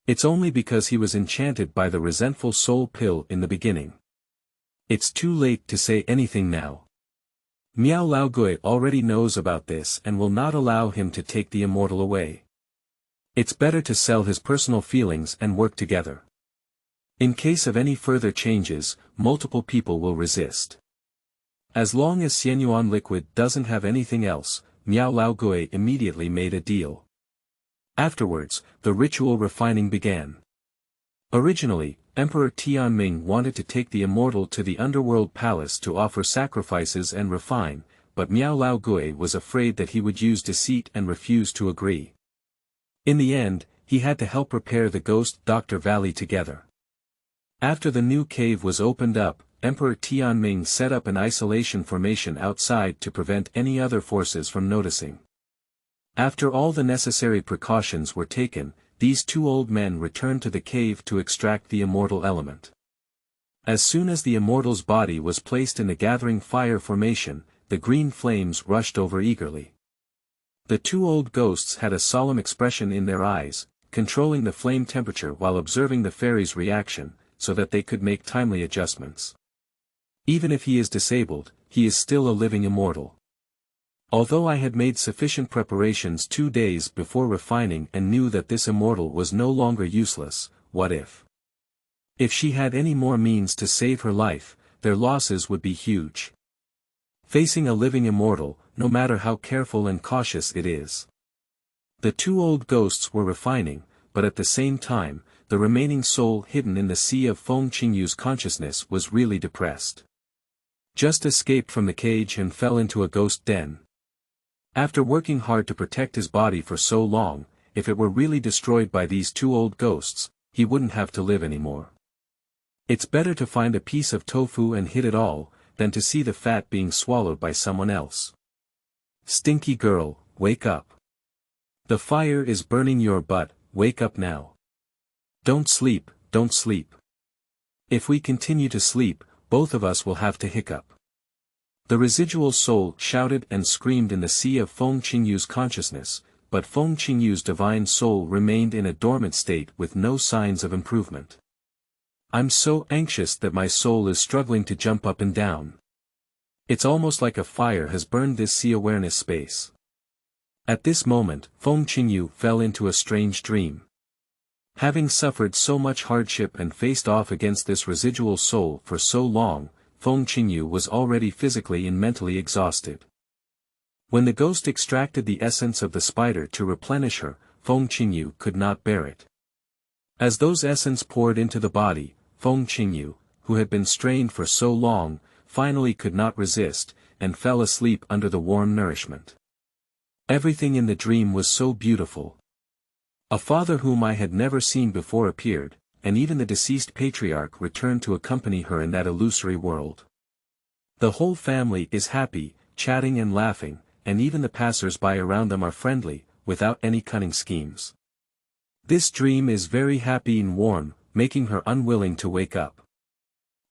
It's only because he was enchanted by the resentful soul pill in the beginning. It's too late to say anything now. Miao Laogui already knows about this and will not allow him to take the immortal away. It's better to sell his personal feelings and work together. In case of any further changes, multiple people will resist. As long as Xianyuan liquid doesn't have anything else, Miao Laogui immediately made a deal. Afterwards, the ritual refining began. Originally, Emperor Tianming wanted to take the immortal to the underworld palace to offer sacrifices and refine, but Miao Laogui was afraid that he would use deceit and refused to agree. In the end, he had to help repair the Ghost Doctor Valley together. After the new cave was opened up, Emperor Tianming set up an isolation formation outside to prevent any other forces from noticing. After all the necessary precautions were taken, these 2 old men returned to the cave to extract the immortal element. As soon as the immortal's body was placed in the gathering fire formation, the green flames rushed over eagerly. The 2 old ghosts had a solemn expression in their eyes, controlling the flame temperature while observing the fairy's reaction, so that they could make timely adjustments. Even if he is disabled, he is still a living immortal. Although I had made sufficient preparations 2 days before refining and knew that this immortal was no longer useless, what if? If she had any more means to save her life, their losses would be huge. Facing a living immortal, no matter how careful and cautious it is. The 2 old ghosts were refining, but at the same time, the remaining soul hidden in the sea of Feng Qingyu's consciousness was really depressed. Just escaped from the cage and fell into a ghost den. After working hard to protect his body for so long, if it were really destroyed by these 2 old ghosts, he wouldn't have to live anymore. It's better to find a piece of tofu and hit it all, than to see the fat being swallowed by someone else. Stinky girl, wake up. The fire is burning your butt, wake up now. Don't sleep, don't sleep. If we continue to sleep, both of us will have to hiccup. The residual soul shouted and screamed in the sea of Feng Qingyu's consciousness, but Feng Qingyu's divine soul remained in a dormant state with no signs of improvement. I'm so anxious that my soul is struggling to jump up and down. It's almost like a fire has burned this sea awareness space. At this moment, Feng Qingyu fell into a strange dream. Having suffered so much hardship and faced off against this residual soul for so long, Feng Qingyu was already physically and mentally exhausted. When the ghost extracted the essence of the spider to replenish her, Feng Qingyu could not bear it. As those essence poured into the body, Feng Qingyu, who had been strained for so long, finally could not resist, and fell asleep under the warm nourishment. Everything in the dream was so beautiful. A father whom I had never seen before appeared, and even the deceased patriarch returned to accompany her in that illusory world. The whole family is happy, chatting and laughing, and even the passers-by around them are friendly, without any cunning schemes. This dream is very happy and warm, making her unwilling to wake up.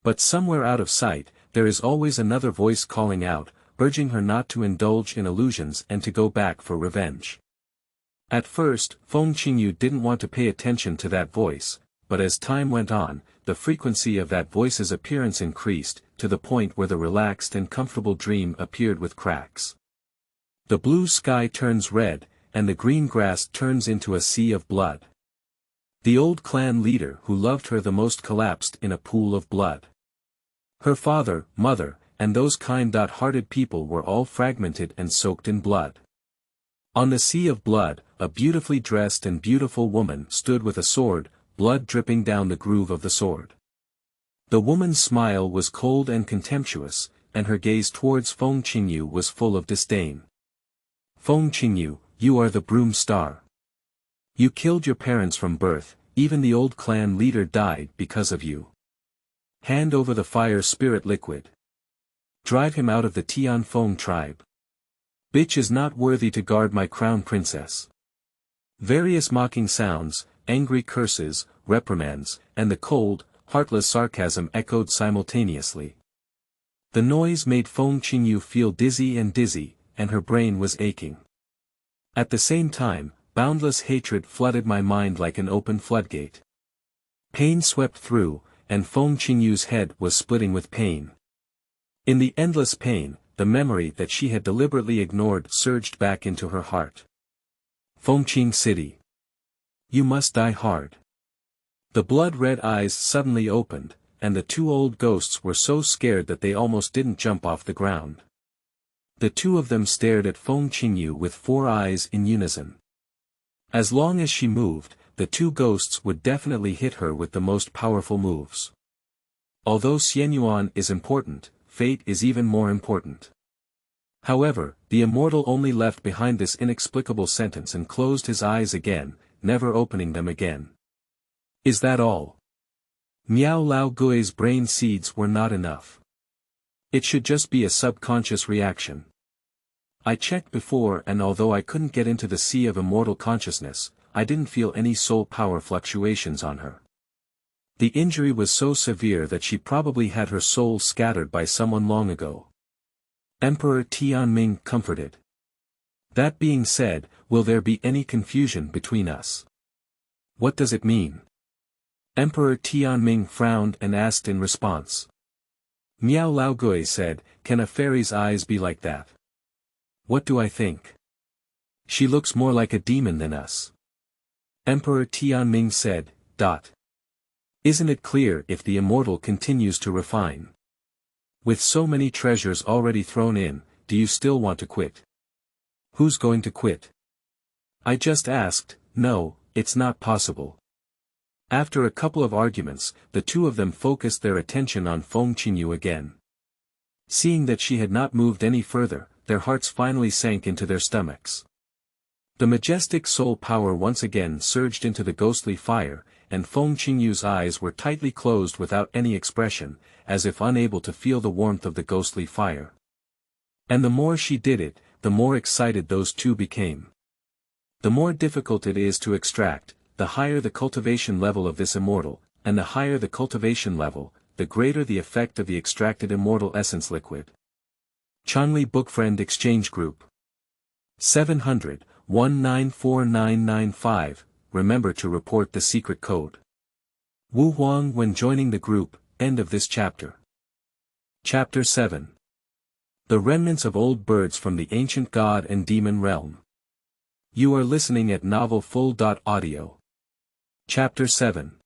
But somewhere out of sight, there is always another voice calling out, urging her not to indulge in illusions and to go back for revenge. At first, Feng Qingyu didn't want to pay attention to that voice, but as time went on, the frequency of that voice's appearance increased, to the point where the relaxed and comfortable dream appeared with cracks. The blue sky turns red, and the green grass turns into a sea of blood. The old clan leader who loved her the most collapsed in a pool of blood. Her father, mother, and those kind-hearted people were all fragmented and soaked in blood. On the sea of blood, a beautifully dressed and beautiful woman stood with a sword, blood dripping down the groove of the sword. The woman's smile was cold and contemptuous, and her gaze towards Feng Qingyu was full of disdain. Feng Qingyu, you are the broom star. You killed your parents from birth, even the old clan leader died because of you. Hand over the fire spirit liquid. Drive him out of the Tianfeng tribe. Bitch is not worthy to guard my crown princess. Various mocking sounds, angry curses, reprimands, and the cold, heartless sarcasm echoed simultaneously. The noise made Feng Qingyu feel dizzy, and her brain was aching. At the same time, boundless hatred flooded my mind like an open floodgate. Pain swept through, and Feng Qingyu's head was splitting with pain. In the endless pain, the memory that she had deliberately ignored surged back into her heart. Fengqing City. You must die hard. The blood-red eyes suddenly opened, and the two old ghosts were so scared that they almost didn't jump off the ground. The two of them stared at Feng Qingyu with 4 eyes in unison. As long as she moved, the two ghosts would definitely hit her with the most powerful moves. Although Xianyuan is important, fate is even more important. However, the immortal only left behind this inexplicable sentence and closed his eyes again, never opening them again. Is that all? Miao Lao Gui's brain seeds were not enough. It should just be a subconscious reaction. I checked before, and although I couldn't get into the sea of immortal consciousness, I didn't feel any soul power fluctuations on her. The injury was so severe that she probably had her soul scattered by someone long ago. Emperor Tianming comforted. That being said, will there be any confusion between us? What does it mean? Emperor Tianming frowned and asked in response. Miao Laogui said, can a fairy's eyes be like that? What do I think? She looks more like a demon than us. Emperor Tianming said, Isn't it clear if the immortal continues to refine? With so many treasures already thrown in, do you still want to quit? Who's going to quit? I just asked. No, it's not possible. After a couple of arguments, the two of them focused their attention on Feng Qingyu again. Seeing that she had not moved any further, their hearts finally sank into their stomachs. The majestic soul power once again surged into the ghostly fire, and Feng Qingyu's eyes were tightly closed without any expression, as if unable to feel the warmth of the ghostly fire. And the more she did it, the more excited those two became. The more difficult it is to extract, the higher the cultivation level of this immortal, and the higher the cultivation level, the greater the effect of the extracted immortal essence liquid. Chanli Bookfriend Exchange Group 700-194995, remember to report the secret code. Wuhuang when joining the group, end of this chapter. Chapter 7. The Remnants of Old Birds from the Ancient God and Demon Realm. You are listening at novelfull.audio. Chapter 7.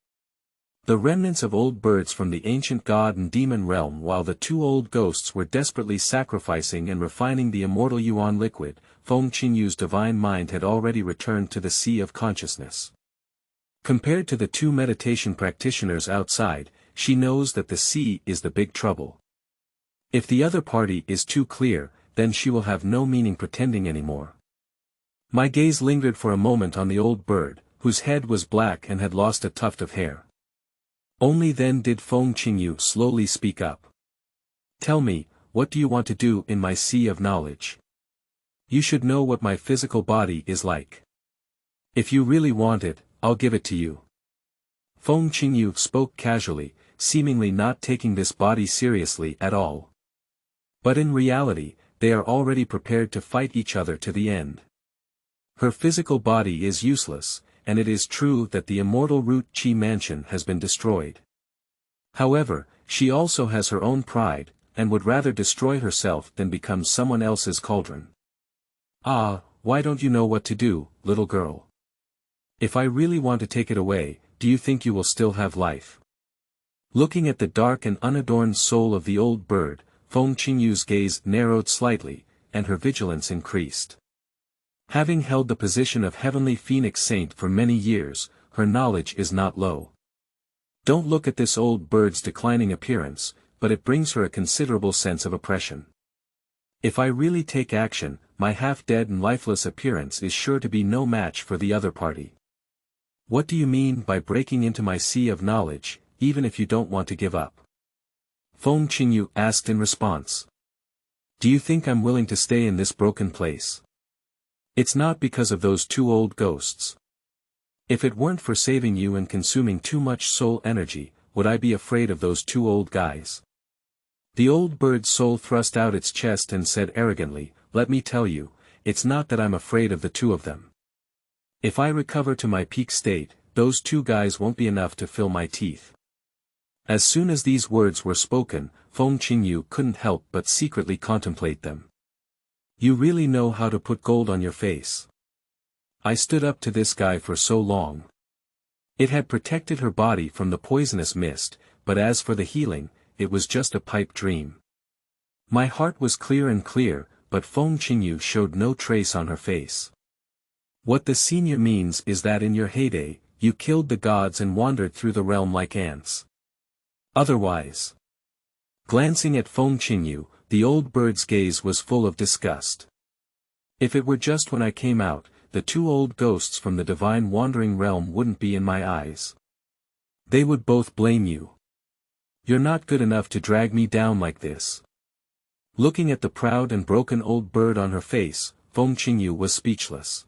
The remnants of old birds from the ancient god and demon realm. While the two old ghosts were desperately sacrificing and refining the immortal yuan liquid, Feng Qingyu's divine mind had already returned to the sea of consciousness. Compared to the two meditation practitioners outside, she knows that the sea is the big trouble. If the other party is too clear, then she will have no meaning pretending anymore. My gaze lingered for a moment on the old bird, whose head was black and had lost a tuft of hair. Only then did Feng Qingyu slowly speak up. Tell me, what do you want to do in my sea of knowledge? You should know what my physical body is like. If you really want it, I'll give it to you. Feng Qingyu spoke casually, seemingly not taking this body seriously at all. But in reality, they are already prepared to fight each other to the end. Her physical body is useless, and it is true that the immortal root Qi mansion has been destroyed. However, she also has her own pride, and would rather destroy herself than become someone else's cauldron. Ah, why don't you know what to do, little girl? If I really want to take it away, do you think you will still have life? Looking at the dark and unadorned soul of the old bird, Feng Qingyu's gaze narrowed slightly, and her vigilance increased. Having held the position of heavenly phoenix saint for many years, her knowledge is not low. Don't look at this old bird's declining appearance, but it brings her a considerable sense of oppression. If I really take action, my half-dead and lifeless appearance is sure to be no match for the other party. What do you mean by breaking into my sea of knowledge, even if you don't want to give up? Feng Qingyu asked in response. Do you think I'm willing to stay in this broken place? It's not because of those two old ghosts. If it weren't for saving you and consuming too much soul energy, would I be afraid of those two old guys? The old bird's soul thrust out its chest and said arrogantly, let me tell you, it's not that I'm afraid of the two of them. If I recover to my peak state, those two guys won't be enough to fill my teeth. As soon as these words were spoken, Feng Qingyu couldn't help but secretly contemplate them. You really know how to put gold on your face. I stood up to this guy for so long. It had protected her body from the poisonous mist, but as for the healing, it was just a pipe dream. My heart was clear, but Feng Qingyu showed no trace on her face. What the senior means is that in your heyday, you killed the gods and wandered through the realm like ants. Otherwise. Glancing at Feng Qingyu, the old bird's gaze was full of disgust. If it were just when I came out, the two old ghosts from the divine wandering realm wouldn't be in my eyes. They would both blame you. You're not good enough to drag me down like this. Looking at the proud and broken old bird on her face, Feng Qingyu was speechless.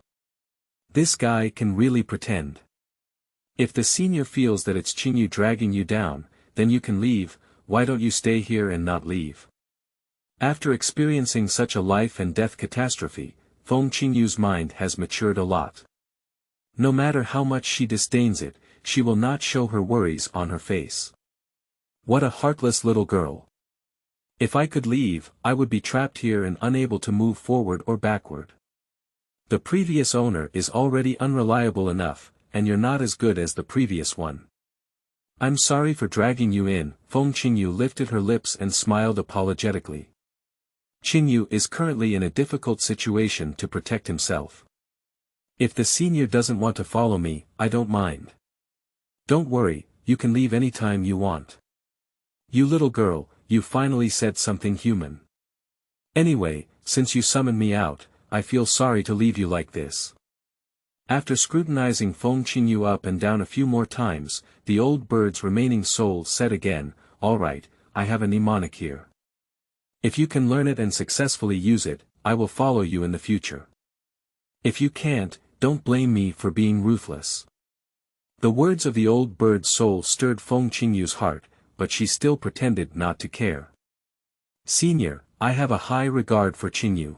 This guy can really pretend. If the senior feels that it's Qingyu dragging you down, then you can leave. Why don't you stay here and not leave? After experiencing such a life and death catastrophe, Feng Qingyu's mind has matured a lot. No matter how much she disdains it, she will not show her worries on her face. What a heartless little girl. If I could leave, I would be trapped here and unable to move forward or backward. The previous owner is already unreliable enough, and you're not as good as the previous one. I'm sorry for dragging you in. Feng Qingyu lifted her lips and smiled apologetically. Qingyu is currently in a difficult situation to protect himself. If the senior doesn't want to follow me, I don't mind. Don't worry, you can leave anytime you want. You little girl, you finally said something human. Anyway, since you summoned me out, I feel sorry to leave you like this. After scrutinizing Feng Qingyu up and down a few more times, the old bird's remaining soul said again, all right, I have a mnemonic here. If you can learn it and successfully use it, I will follow you in the future. If you can't, don't blame me for being ruthless. The words of the old bird's soul stirred Feng Qingyu's heart, but she still pretended not to care. Senior, I have a high regard for Qingyu.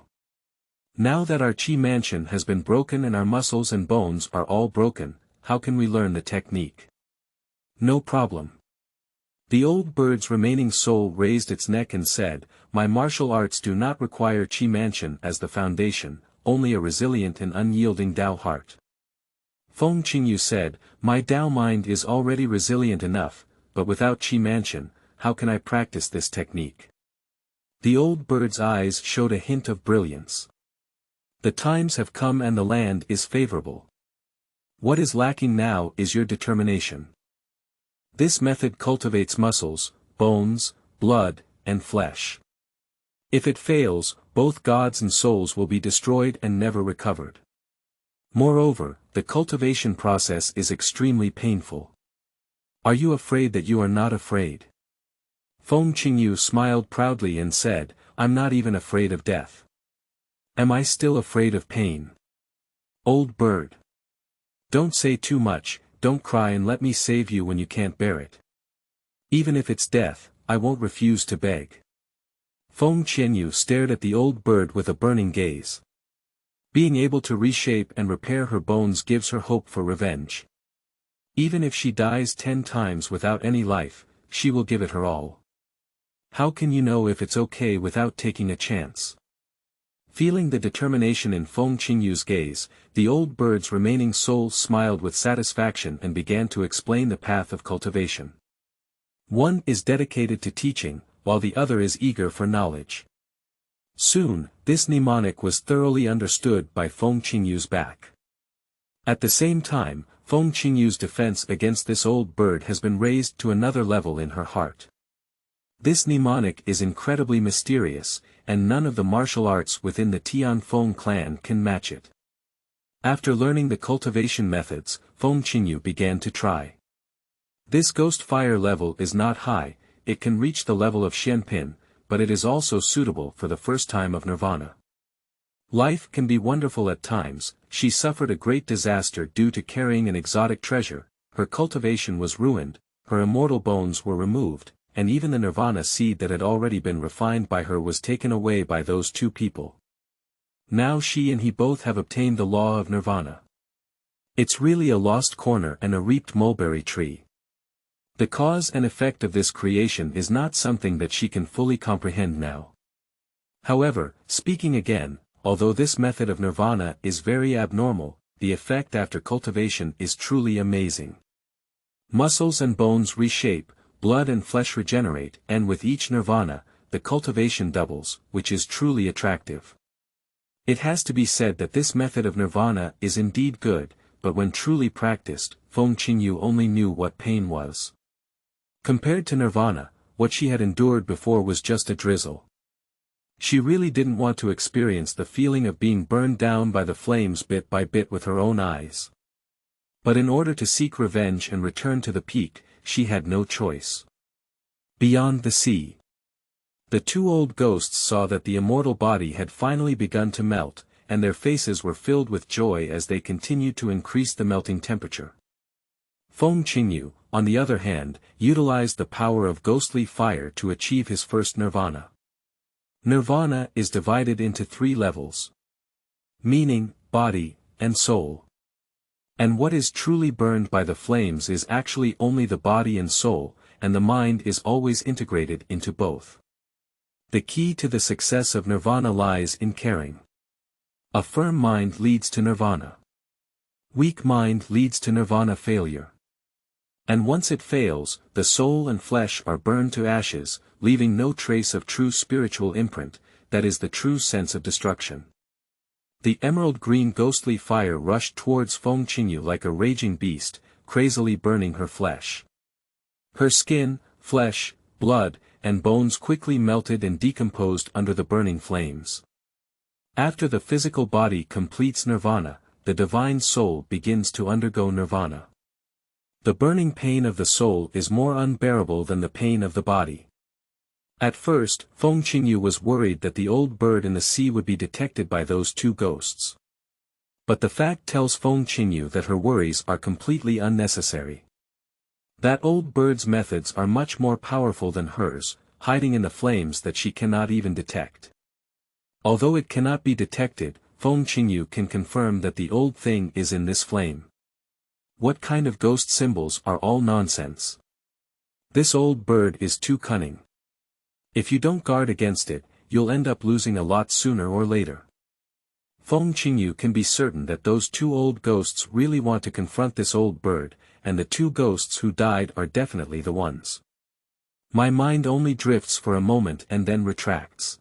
Now that our Qi mansion has been broken and our muscles and bones are all broken, how can we learn the technique? No problem. The old bird's remaining soul raised its neck and said, my martial arts do not require Qi mansion as the foundation, only a resilient and unyielding Tao heart. Feng Qingyu said, my Tao mind is already resilient enough, but without Qi mansion, how can I practice this technique? The old bird's eyes showed a hint of brilliance. The times have come and the land is favorable. What is lacking now is your determination. This method cultivates muscles, bones, blood, and flesh. If it fails, both gods and souls will be destroyed and never recovered. Moreover, the cultivation process is extremely painful. Are you afraid that you are not afraid? Feng Qingyu smiled proudly and said, I'm not even afraid of death. Am I still afraid of pain? Old bird. Don't say too much, don't cry and let me save you when you can't bear it. Even if it's death, I won't refuse to beg. Feng Qingyu stared at the old bird with a burning gaze. Being able to reshape and repair her bones gives her hope for revenge. Even if she dies 10 times without any life, she will give it her all. How can you know if it's okay without taking a chance? Feeling the determination in Feng Qingyu's gaze, the old bird's remaining soul smiled with satisfaction and began to explain the path of cultivation. One is dedicated to teaching, while the other is eager for knowledge. Soon, this mnemonic was thoroughly understood by Feng Qingyu's back. At the same time, Feng Qingyu's defense against this old bird has been raised to another level in her heart. This mnemonic is incredibly mysterious, and none of the martial arts within the Tianfeng clan can match it. After learning the cultivation methods, Feng Qingyu began to try. This ghost fire level is not high, it can reach the level of Xianpin, but it is also suitable for the first time of Nirvana. Life can be wonderful at times. She suffered a great disaster due to carrying an exotic treasure, her cultivation was ruined, her immortal bones were removed, and even the Nirvana seed that had already been refined by her was taken away by those two people. Now she and he both have obtained the law of Nirvana. It's really a lost corner and a reaped mulberry tree. The cause and effect of this creation is not something that she can fully comprehend now. However, speaking again, although this method of Nirvana is very abnormal, the effect after cultivation is truly amazing. Muscles and bones reshape, blood and flesh regenerate, and with each Nirvana, the cultivation doubles, which is truly attractive. It has to be said that this method of Nirvana is indeed good, but when truly practiced, Feng Qingyu only knew what pain was. Compared to Nirvana, what she had endured before was just a drizzle. She really didn't want to experience the feeling of being burned down by the flames bit by bit with her own eyes. But in order to seek revenge and return to the peak, she had no choice. Beyond the sea. The two old ghosts saw that the immortal body had finally begun to melt, and their faces were filled with joy as they continued to increase the melting temperature. Feng Qingyu, on the other hand, utilized the power of ghostly fire to achieve his first Nirvana. Nirvana is divided into 3 levels. Meaning, body, and soul. And what is truly burned by the flames is actually only the body and soul, and the mind is always integrated into both. The key to the success of Nirvana lies in caring. A firm mind leads to Nirvana. Weak mind leads to Nirvana failure. And once it fails, the soul and flesh are burned to ashes, leaving no trace of true spiritual imprint, that is the true sense of destruction. The emerald green ghostly fire rushed towards Feng Qingyu like a raging beast, crazily burning her flesh. Her skin, flesh, blood, and bones quickly melted and decomposed under the burning flames. After the physical body completes Nirvana, the divine soul begins to undergo Nirvana. The burning pain of the soul is more unbearable than the pain of the body. At first, Feng Qingyu was worried that the old bird in the sea would be detected by those two ghosts. But the fact tells Feng Qingyu that her worries are completely unnecessary. That old bird's methods are much more powerful than hers, hiding in the flames that she cannot even detect. Although it cannot be detected, Feng Qingyu can confirm that the old thing is in this flame. What kind of ghost symbols are all nonsense? This old bird is too cunning. If you don't guard against it, you'll end up losing a lot sooner or later. Feng Qingyu can be certain that those two old ghosts really want to confront this old bird, and the two ghosts who died are definitely the ones. My mind only drifts for a moment and then retracts.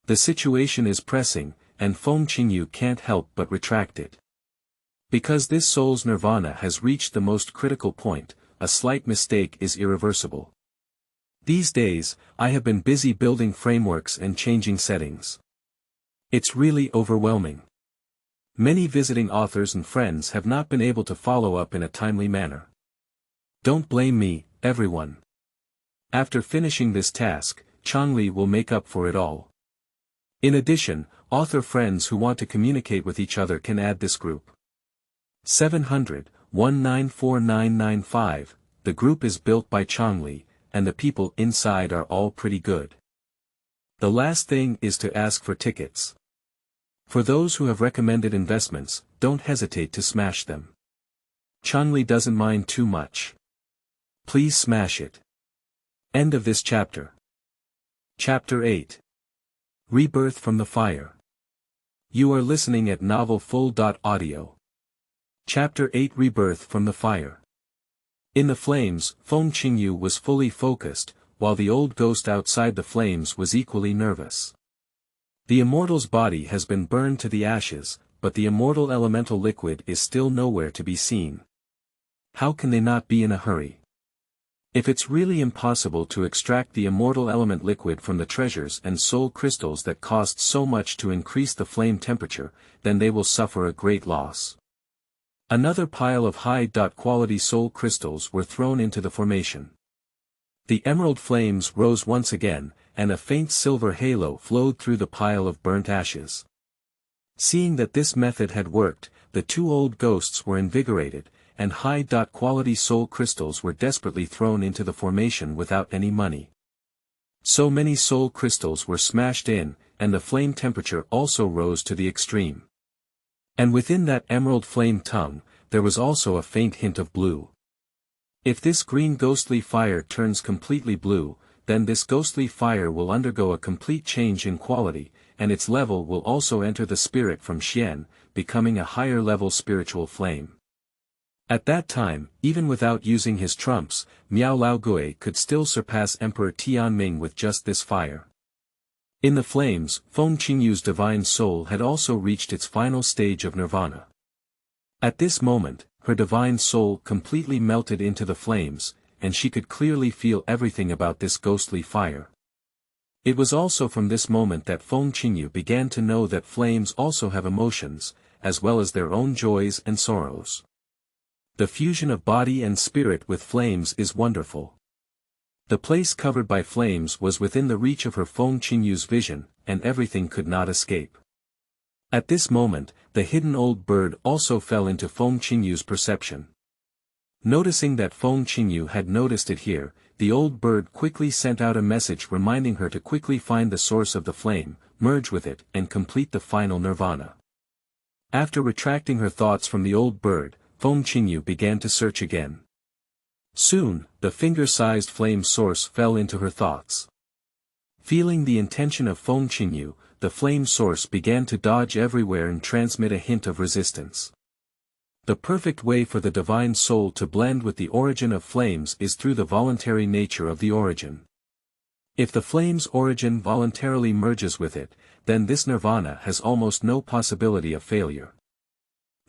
The situation is pressing, and Feng Qingyu can't help but retract it. Because this soul's Nirvana has reached the most critical point, a slight mistake is irreversible. These days, I have been busy building frameworks and changing settings. It's really overwhelming. Many visiting authors and friends have not been able to follow up in a timely manner. Don't blame me, everyone. After finishing this task, Changli will make up for it all. In addition, author friends who want to communicate with each other can add this group. 700-194995, the group is built by Changli, and the people inside are all pretty good. The last thing is to ask for tickets. For those who have recommended investments, don't hesitate to smash them. Changli doesn't mind too much. Please smash it. End of this chapter. Chapter 8. Rebirth from the Fire. You are listening at novelfull.audio. Chapter 8 Rebirth from the Fire. In the flames, Feng Qingyu was fully focused, while the old ghost outside the flames was equally nervous. The immortal's body has been burned to the ashes, but the immortal elemental liquid is still nowhere to be seen. How can they not be in a hurry? If it's really impossible to extract the immortal element liquid from the treasures and soul crystals that cost so much to increase the flame temperature, then they will suffer a great loss. Another pile of high-quality soul crystals were thrown into the formation. The emerald flames rose once again, and a faint silver halo flowed through the pile of burnt ashes. Seeing that this method had worked, the two old ghosts were invigorated, and high-quality soul crystals were desperately thrown into the formation without any money. So many soul crystals were smashed in, and the flame temperature also rose to the extreme. And within that emerald flame tongue, there was also a faint hint of blue. If this green ghostly fire turns completely blue, then this ghostly fire will undergo a complete change in quality, and its level will also enter the spirit from Xian, becoming a higher level spiritual flame. At that time, even without using his trumps, Miao Laogui could still surpass Emperor Tianming with just this fire. In the flames, Feng Qingyu's divine soul had also reached its final stage of nirvana. At this moment, her divine soul completely melted into the flames, and she could clearly feel everything about this ghostly fire. It was also from this moment that Feng Qingyu began to know that flames also have emotions, as well as their own joys and sorrows. The fusion of body and spirit with flames is wonderful. The place covered by flames was within the reach of her Feng Qingyu's vision, and everything could not escape. At this moment, the hidden old bird also fell into Feng Qingyu's perception. Noticing that Feng Qingyu had noticed it here, the old bird quickly sent out a message reminding her to quickly find the source of the flame, merge with it, and complete the final nirvana. After retracting her thoughts from the old bird, Feng Qingyu began to search again. Soon, the finger-sized flame source fell into her thoughts. Feeling the intention of Feng Qingyu, the flame source began to dodge everywhere and transmit a hint of resistance. The perfect way for the divine soul to blend with the origin of flames is through the voluntary nature of the origin. If the flame's origin voluntarily merges with it, then this nirvana has almost no possibility of failure.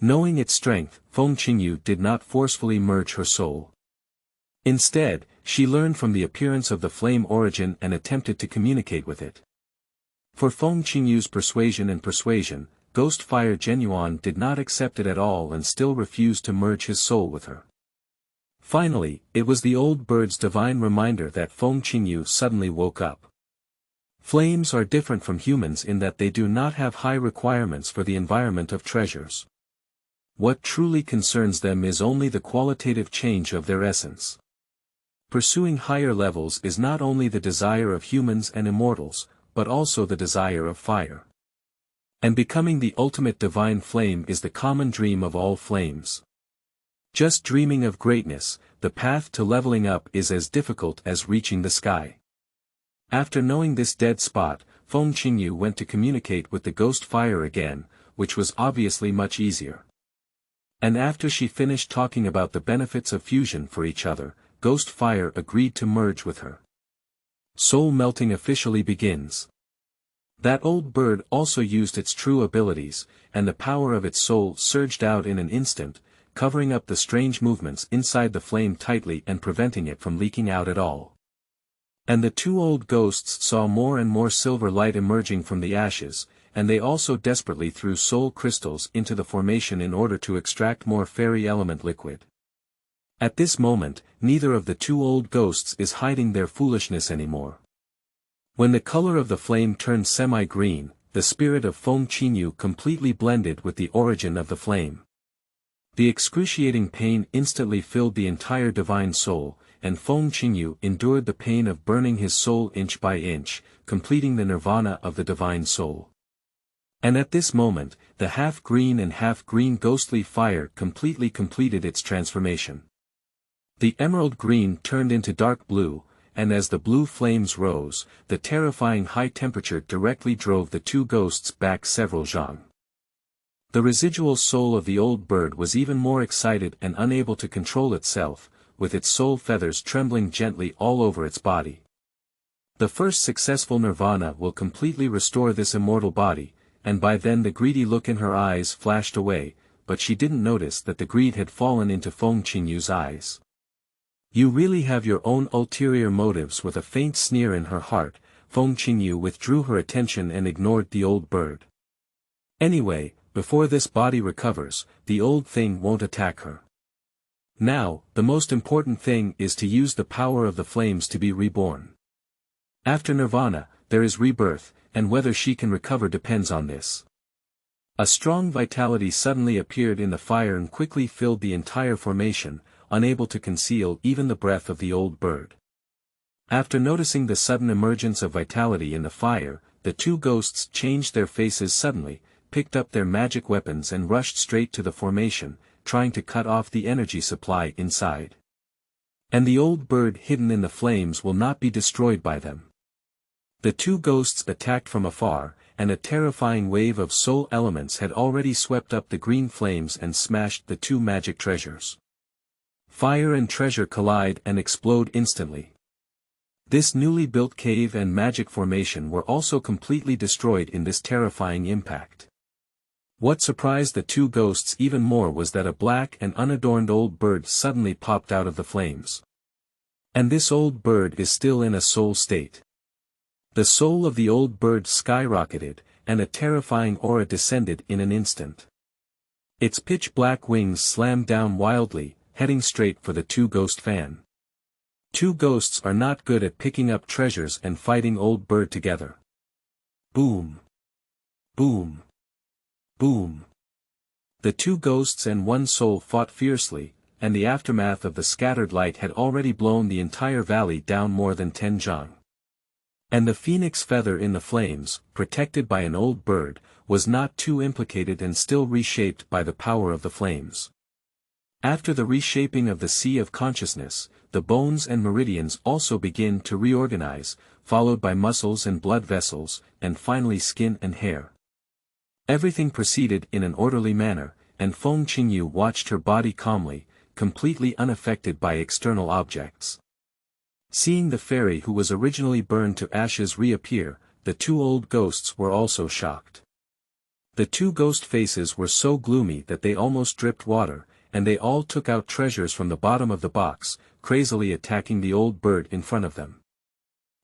Knowing its strength, Feng Qingyu did not forcefully merge her soul. Instead, she learned from the appearance of the flame origin and attempted to communicate with it. For Feng Qingyu's persuasion, Ghost Fire Genuine did not accept it at all and still refused to merge his soul with her. Finally, it was the old bird's divine reminder that Feng Qingyu suddenly woke up. Flames are different from humans in that they do not have high requirements for the environment of treasures. What truly concerns them is only the qualitative change of their essence. Pursuing higher levels is not only the desire of humans and immortals, but also the desire of fire. And becoming the ultimate divine flame is the common dream of all flames. Just dreaming of greatness, the path to leveling up is as difficult as reaching the sky. After knowing this dead spot, Feng Qingyu went to communicate with the ghost fire again, which was obviously much easier. And after she finished talking about the benefits of fusion for each other, Ghost Fire agreed to merge with her. Soul melting officially begins. That old bird also used its true abilities, and the power of its soul surged out in an instant, covering up the strange movements inside the flame tightly and preventing it from leaking out at all. And the two old ghosts saw more and more silver light emerging from the ashes, and they also desperately threw soul crystals into the formation in order to extract more fairy element liquid. At this moment, neither of the two old ghosts is hiding their foolishness anymore. When the color of the flame turned semi-green, the spirit of Feng Qingyu completely blended with the origin of the flame. The excruciating pain instantly filled the entire divine soul, and Feng Qingyu endured the pain of burning his soul inch by inch, completing the nirvana of the divine soul. And at this moment, the half-green and half-green ghostly fire completely completed its transformation. The emerald green turned into dark blue, and as the blue flames rose, the terrifying high temperature directly drove the two ghosts back several zhang. The residual soul of the old bird was even more excited and unable to control itself, with its soul feathers trembling gently all over its body. The first successful nirvana will completely restore this immortal body, and by then the greedy look in her eyes flashed away, but she didn't notice that the greed had fallen into Feng Qingyu's eyes. You really have your own ulterior motives. With a faint sneer in her heart, Feng Qingyu withdrew her attention and ignored the old bird. Anyway, before this body recovers, the old thing won't attack her. Now, the most important thing is to use the power of the flames to be reborn. After nirvana, there is rebirth, and whether she can recover depends on this. A strong vitality suddenly appeared in the fire and quickly filled the entire formation, unable to conceal even the breath of the old bird. After noticing the sudden emergence of vitality in the fire, the two ghosts changed their faces suddenly, picked up their magic weapons and rushed straight to the formation, trying to cut off the energy supply inside. And the old bird hidden in the flames will not be destroyed by them. The two ghosts attacked from afar, and a terrifying wave of soul elements had already swept up the green flames and smashed the two magic treasures. Fire and treasure collide and explode instantly. This newly built cave and magic formation were also completely destroyed in this terrifying impact. What surprised the two ghosts even more was that a black and unadorned old bird suddenly popped out of the flames. And this old bird is still in a soul state. The soul of the old bird skyrocketed, and a terrifying aura descended in an instant. Its pitch-black wings slammed down wildly, heading straight for the two ghost fan. Two ghosts are not good at picking up treasures and fighting old bird together. Boom! Boom! Boom! The two ghosts and one soul fought fiercely, and the aftermath of the scattered light had already blown the entire valley down more than 10 zhang. And the phoenix feather in the flames, protected by an old bird, was not too implicated and still reshaped by the power of the flames. After the reshaping of the sea of consciousness, the bones and meridians also begin to reorganize, followed by muscles and blood vessels, and finally skin and hair. Everything proceeded in an orderly manner, and Feng Qingyu watched her body calmly, completely unaffected by external objects. Seeing the fairy who was originally burned to ashes reappear, the two old ghosts were also shocked. The two ghost faces were so gloomy that they almost dripped water, and they all took out treasures from the bottom of the box, crazily attacking the old bird in front of them.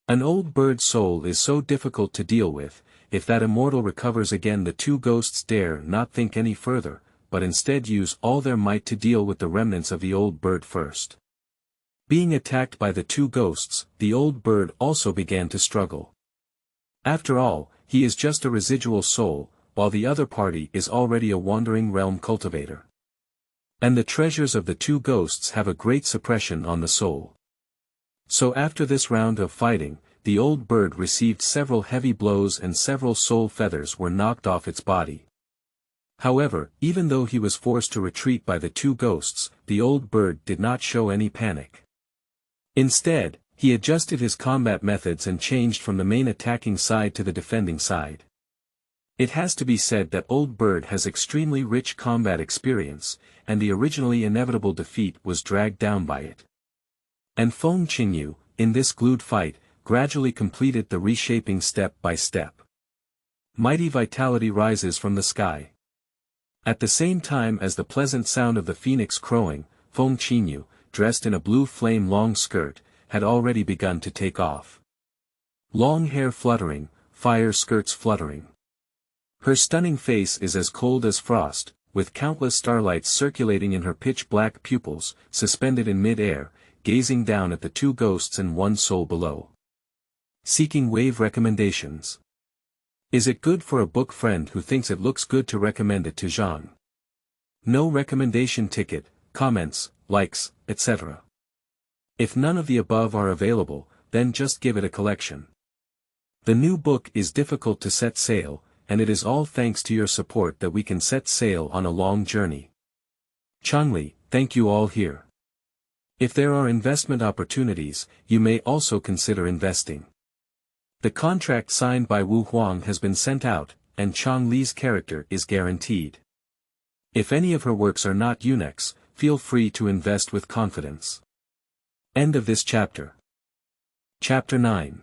An old bird's soul is so difficult to deal with. If that immortal recovers again, the two ghosts dare not think any further, but instead use all their might to deal with the remnants of the old bird first. Being attacked by the two ghosts, the old bird also began to struggle. After all, he is just a residual soul, while the other party is already a wandering realm cultivator. And the treasures of the two ghosts have a great suppression on the soul. So after this round of fighting, the old bird received several heavy blows and several soul feathers were knocked off its body. However, even though he was forced to retreat by the two ghosts, the old bird did not show any panic. Instead, he adjusted his combat methods and changed from the main attacking side to the defending side. It has to be said that old bird has extremely rich combat experience, and the originally inevitable defeat was dragged down by it. And Feng Qingyu, in this glued fight, gradually completed the reshaping step by step. Mighty vitality rises from the sky. At the same time as the pleasant sound of the phoenix crowing, Feng Qingyu, dressed in a blue flame long skirt, had already begun to take off. Long hair fluttering, fire skirts fluttering. Her stunning face is as cold as frost, with countless starlights circulating in her pitch-black pupils, suspended in mid-air, gazing down at the two ghosts and one soul below. Seeking wave recommendations. Is it good for a book friend who thinks it looks good to recommend it to Jean? No recommendation ticket, comments, likes, etc. If none of the above are available, then just give it a collection. The new book is difficult to set sail, and it is all thanks to your support that we can set sail on a long journey. Changli, thank you all here. If there are investment opportunities, you may also consider investing. The contract signed by Wuhuang has been sent out, and Chang Li's character is guaranteed. If any of her works are not Unix, feel free to invest with confidence. End of this chapter. Chapter 9.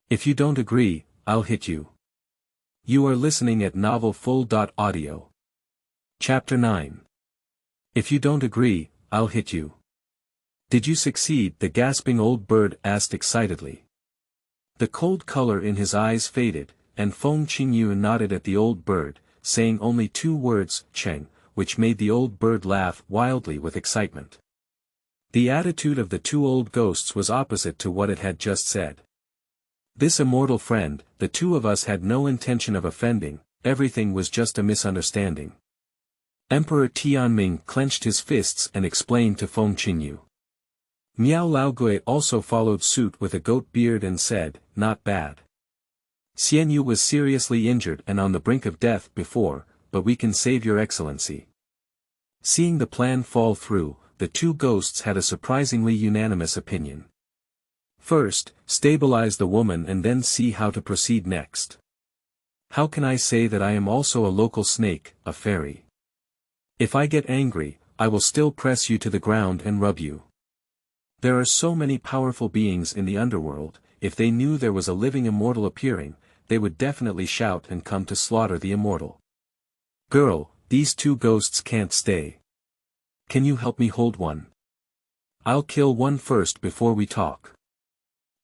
If you don't agree, I'll hit you. You are listening at novelfull.audio. Chapter 9. If you don't agree, I'll hit you. Did you succeed? The gasping old bird asked excitedly. The cold color in his eyes faded, and Feng Qingyu nodded at the old bird, saying only two words, Cheng, which made the old bird laugh wildly with excitement. The attitude of the two old ghosts was opposite to what it had just said. This immortal friend, the two of us had no intention of offending, everything was just a misunderstanding. Emperor Tianming clenched his fists and explained to Feng Qingyu. Miao Laogui also followed suit with a goat beard and said, not bad. Xianyu was seriously injured and on the brink of death before, but we can save your excellency. Seeing the plan fall through, the two ghosts had a surprisingly unanimous opinion. First, stabilize the woman and then see how to proceed next. How can I say that I am also a local snake, a fairy? If I get angry, I will still press you to the ground and rub you. There are so many powerful beings in the underworld, if they knew there was a living immortal appearing, they would definitely shout and come to slaughter the immortal. Girl, these two ghosts can't stay. Can you help me hold one? I'll kill one first before we talk.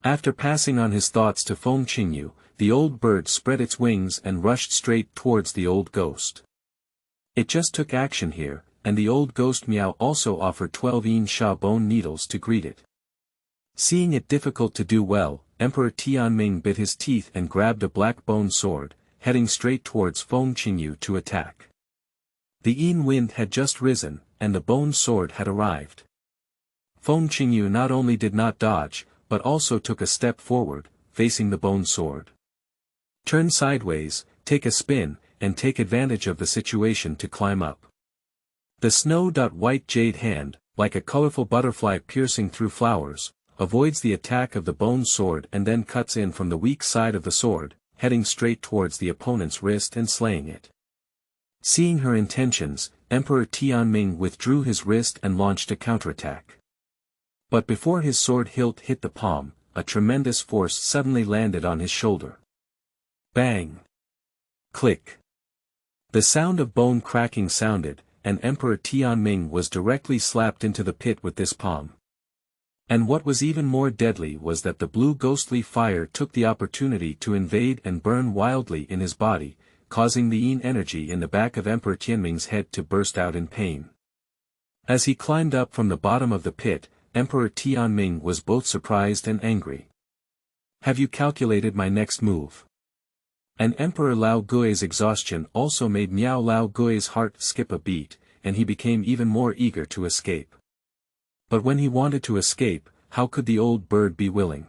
After passing on his thoughts to Feng Qingyu, the old bird spread its wings and rushed straight towards the old ghost. It just took action here, and the old ghost Miao also offered 12 yin sha bone needles to greet it. Seeing it difficult to do well, Emperor Tianming bit his teeth and grabbed a black bone sword, heading straight towards Feng Qingyu to attack. The yin wind had just risen, and the bone sword had arrived. Feng Qingyu not only did not dodge, but also took a step forward, facing the bone sword. Turn sideways, take a spin, and take advantage of the situation to climb up. The snow-white jade hand, like a colorful butterfly piercing through flowers, avoids the attack of the bone sword and then cuts in from the weak side of the sword, heading straight towards the opponent's wrist and slaying it. Seeing her intentions, Emperor Tianming withdrew his wrist and launched a counterattack. But before his sword hilt hit the palm, a tremendous force suddenly landed on his shoulder. Bang! Click! The sound of bone cracking sounded, and Emperor Tianming was directly slapped into the pit with this palm. And what was even more deadly was that the blue ghostly fire took the opportunity to invade and burn wildly in his body, causing the yin energy in the back of Emperor Tianming's head to burst out in pain. As he climbed up from the bottom of the pit, Emperor Tianming was both surprised and angry. Have you calculated my next move? And Emperor Lao Gui's exhaustion also made Miao Lao Gui's heart skip a beat, and he became even more eager to escape. But when he wanted to escape, how could the old bird be willing?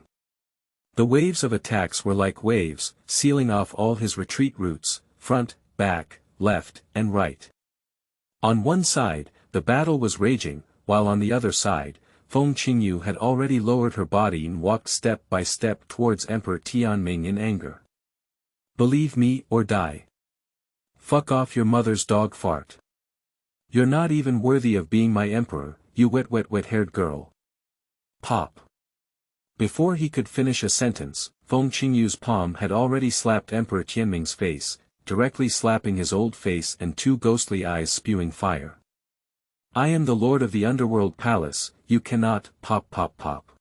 The waves of attacks were like waves, sealing off all his retreat routes, front, back, left, and right. On one side, the battle was raging, while on the other side, Feng Qingyu had already lowered her body and walked step by step towards Emperor Tianming in anger. Believe me or die. Fuck off your mother's dog fart. You're not even worthy of being my emperor, you wet-haired girl. Pop. Before he could finish a sentence, Feng Qingyu's palm had already slapped Emperor Tianming's face, directly slapping his old face and two ghostly eyes spewing fire. I am the lord of the underworld palace, you cannot, pop.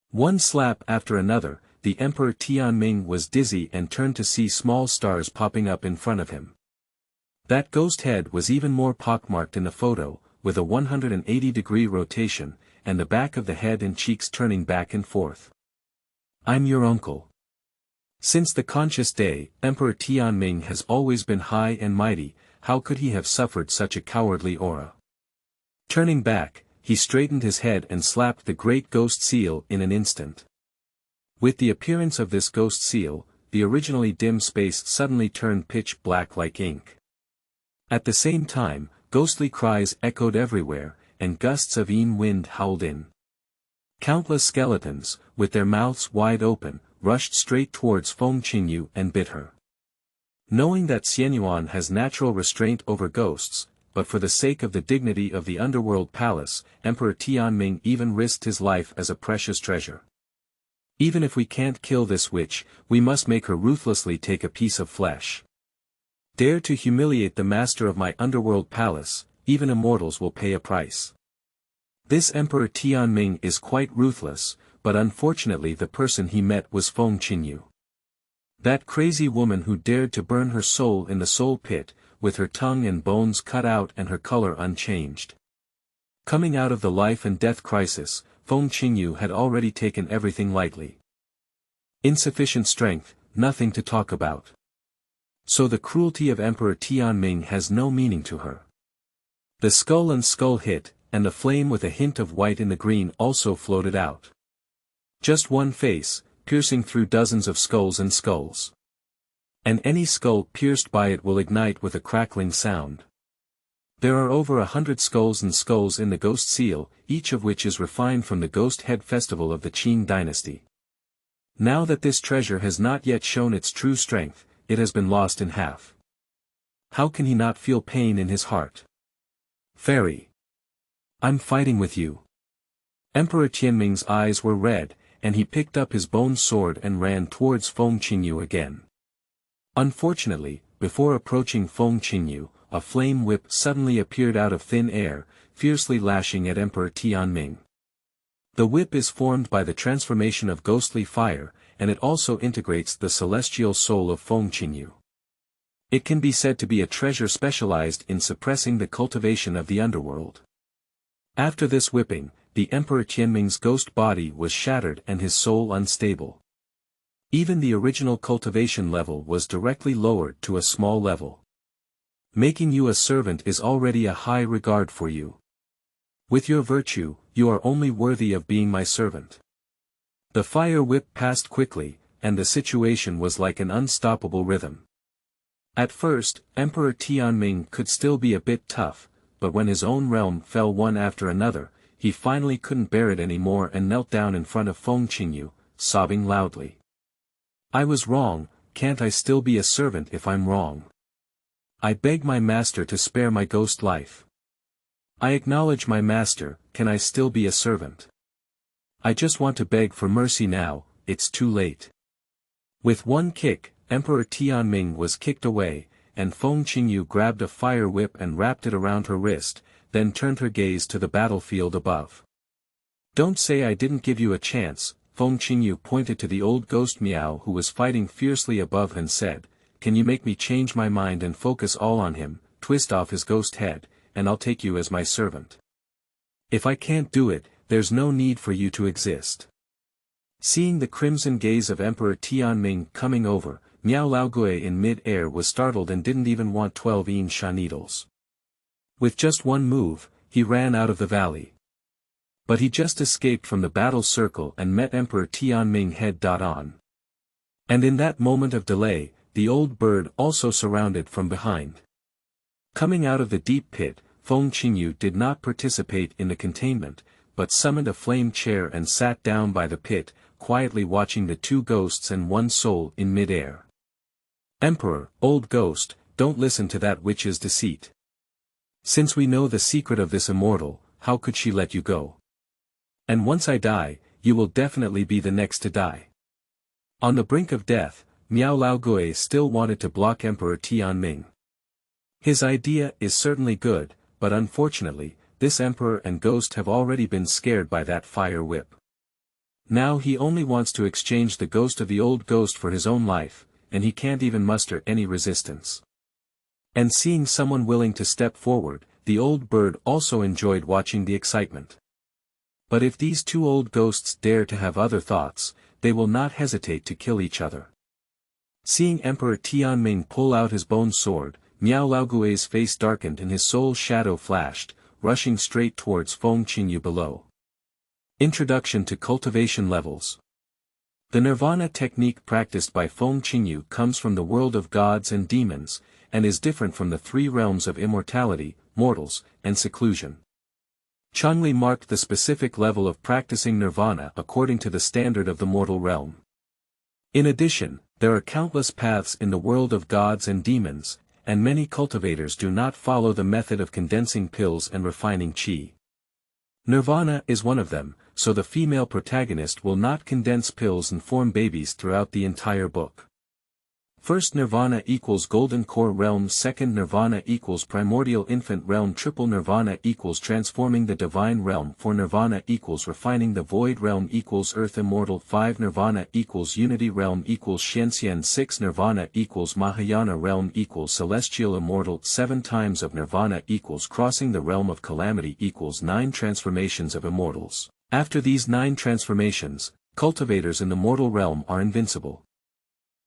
One slap after another, the Emperor Tianming was dizzy and turned to see small stars popping up in front of him. That ghost head was even more pockmarked in the photo, with a 180-degree rotation, and the back of the head and cheeks turning back and forth. I'm your uncle. Since the conscious day, Emperor Tianming has always been high and mighty, how could he have suffered such a cowardly aura? Turning back, he straightened his head and slapped the great ghost seal in an instant. With the appearance of this ghost seal, the originally dim space suddenly turned pitch black like ink. At the same time, ghostly cries echoed everywhere, and gusts of wind howled in. Countless skeletons, with their mouths wide open, rushed straight towards Feng Qingyu and bit her. Knowing that Xianyuan has natural restraint over ghosts, but for the sake of the dignity of the underworld palace, Emperor Tianming even risked his life as a precious treasure. Even if we can't kill this witch, we must make her ruthlessly take a piece of flesh. Dare to humiliate the master of my underworld palace, even immortals will pay a price. This Emperor Tianming is quite ruthless, but unfortunately the person he met was Feng Qingyu. That crazy woman who dared to burn her soul in the soul pit, with her tongue and bones cut out and her color unchanged. Coming out of the life and death crisis, Feng Qingyu had already taken everything lightly. Insufficient strength, nothing to talk about. So the cruelty of Emperor Tianming has no meaning to her. The skull and skull hit, and the flame with a hint of white in the green also floated out. Just one face, piercing through dozens of skulls and skulls. And any skull pierced by it will ignite with a crackling sound. There are over 100 skulls and skulls in the ghost seal, each of which is refined from the ghost head festival of the Qing dynasty. Now that this treasure has not yet shown its true strength, it has been lost in half. How can he not feel pain in his heart? Fairy. I'm fighting with you. Emperor Tianming's eyes were red, and he picked up his bone sword and ran towards Feng Qingyu again. Unfortunately, before approaching Feng Qingyu, a flame whip suddenly appeared out of thin air, fiercely lashing at Emperor Tianming. The whip is formed by the transformation of ghostly fire, and it also integrates the celestial soul of Feng Qingyu. It can be said to be a treasure specialized in suppressing the cultivation of the underworld. After this whipping, the Emperor Tianming's ghost body was shattered and his soul unstable. Even the original cultivation level was directly lowered to a small level. Making you a servant is already a high regard for you. With your virtue, you are only worthy of being my servant. The fire whip passed quickly, and the situation was like an unstoppable rhythm. At first, Emperor Tianming could still be a bit tough, but when his own realm fell one after another, he finally couldn't bear it anymore and knelt down in front of Feng Qingyu, sobbing loudly. I was wrong, can't I still be a servant if I'm wrong? I beg my master to spare my ghost life. I acknowledge my master, can I still be a servant? I just want to beg for mercy now, it's too late. With one kick, Emperor Tianming was kicked away, and Feng Qingyu grabbed a fire whip and wrapped it around her wrist, then turned her gaze to the battlefield above. Don't say I didn't give you a chance. Feng Qingyu pointed to the old ghost Miao who was fighting fiercely above and said, can you make me change my mind and focus all on him, twist off his ghost head, and I'll take you as my servant. If I can't do it, there's no need for you to exist. Seeing the crimson gaze of Emperor Tianming coming over, Miao Laogui in mid-air was startled and didn't even want 12 sha needles. With just one move, he ran out of the valley. But he just escaped from the battle circle and met Emperor Tianming head-on. And in that moment of delay, the old bird also surrounded from behind. Coming out of the deep pit, Feng Qingyu did not participate in the containment, but summoned a flame chair and sat down by the pit, quietly watching the two ghosts and one soul in mid-air. Emperor, old ghost, don't listen to that witch's deceit. Since we know the secret of this immortal, how could she let you go? And once I die, you will definitely be the next to die. On the brink of death, Miao Laogui still wanted to block Emperor Tianming. His idea is certainly good, but unfortunately, this emperor and ghost have already been scared by that fire whip. Now he only wants to exchange the ghost of the old ghost for his own life, and he can't even muster any resistance. And seeing someone willing to step forward, the old bird also enjoyed watching the excitement. But if these two old ghosts dare to have other thoughts, they will not hesitate to kill each other. Seeing Emperor Tianming pull out his bone sword, Miao Laogui's face darkened and his soul shadow flashed, rushing straight towards Feng Qingyu below. Introduction to Cultivation Levels. The Nirvana technique practiced by Feng Qingyu comes from the world of gods and demons, and is different from the three realms of immortality, mortals, and seclusion. Changli marked the specific level of practicing Nirvana according to the standard of the mortal realm. In addition, there are countless paths in the world of gods and demons, and many cultivators do not follow the method of condensing pills and refining qi. Nirvana is one of them, so the female protagonist will not condense pills and form babies throughout the entire book. First Nirvana equals Golden Core Realm. Second Nirvana equals Primordial Infant Realm. Triple Nirvana equals Transforming the Divine Realm. 4 Nirvana equals Refining the Void Realm equals Earth Immortal. 5 Nirvana equals Unity Realm equals Xianxian. 6 Nirvana equals Mahayana Realm equals Celestial Immortal. 7 times of Nirvana equals Crossing the Realm of Calamity equals 9 transformations of Immortals. After these 9 transformations, cultivators in the mortal realm are invincible.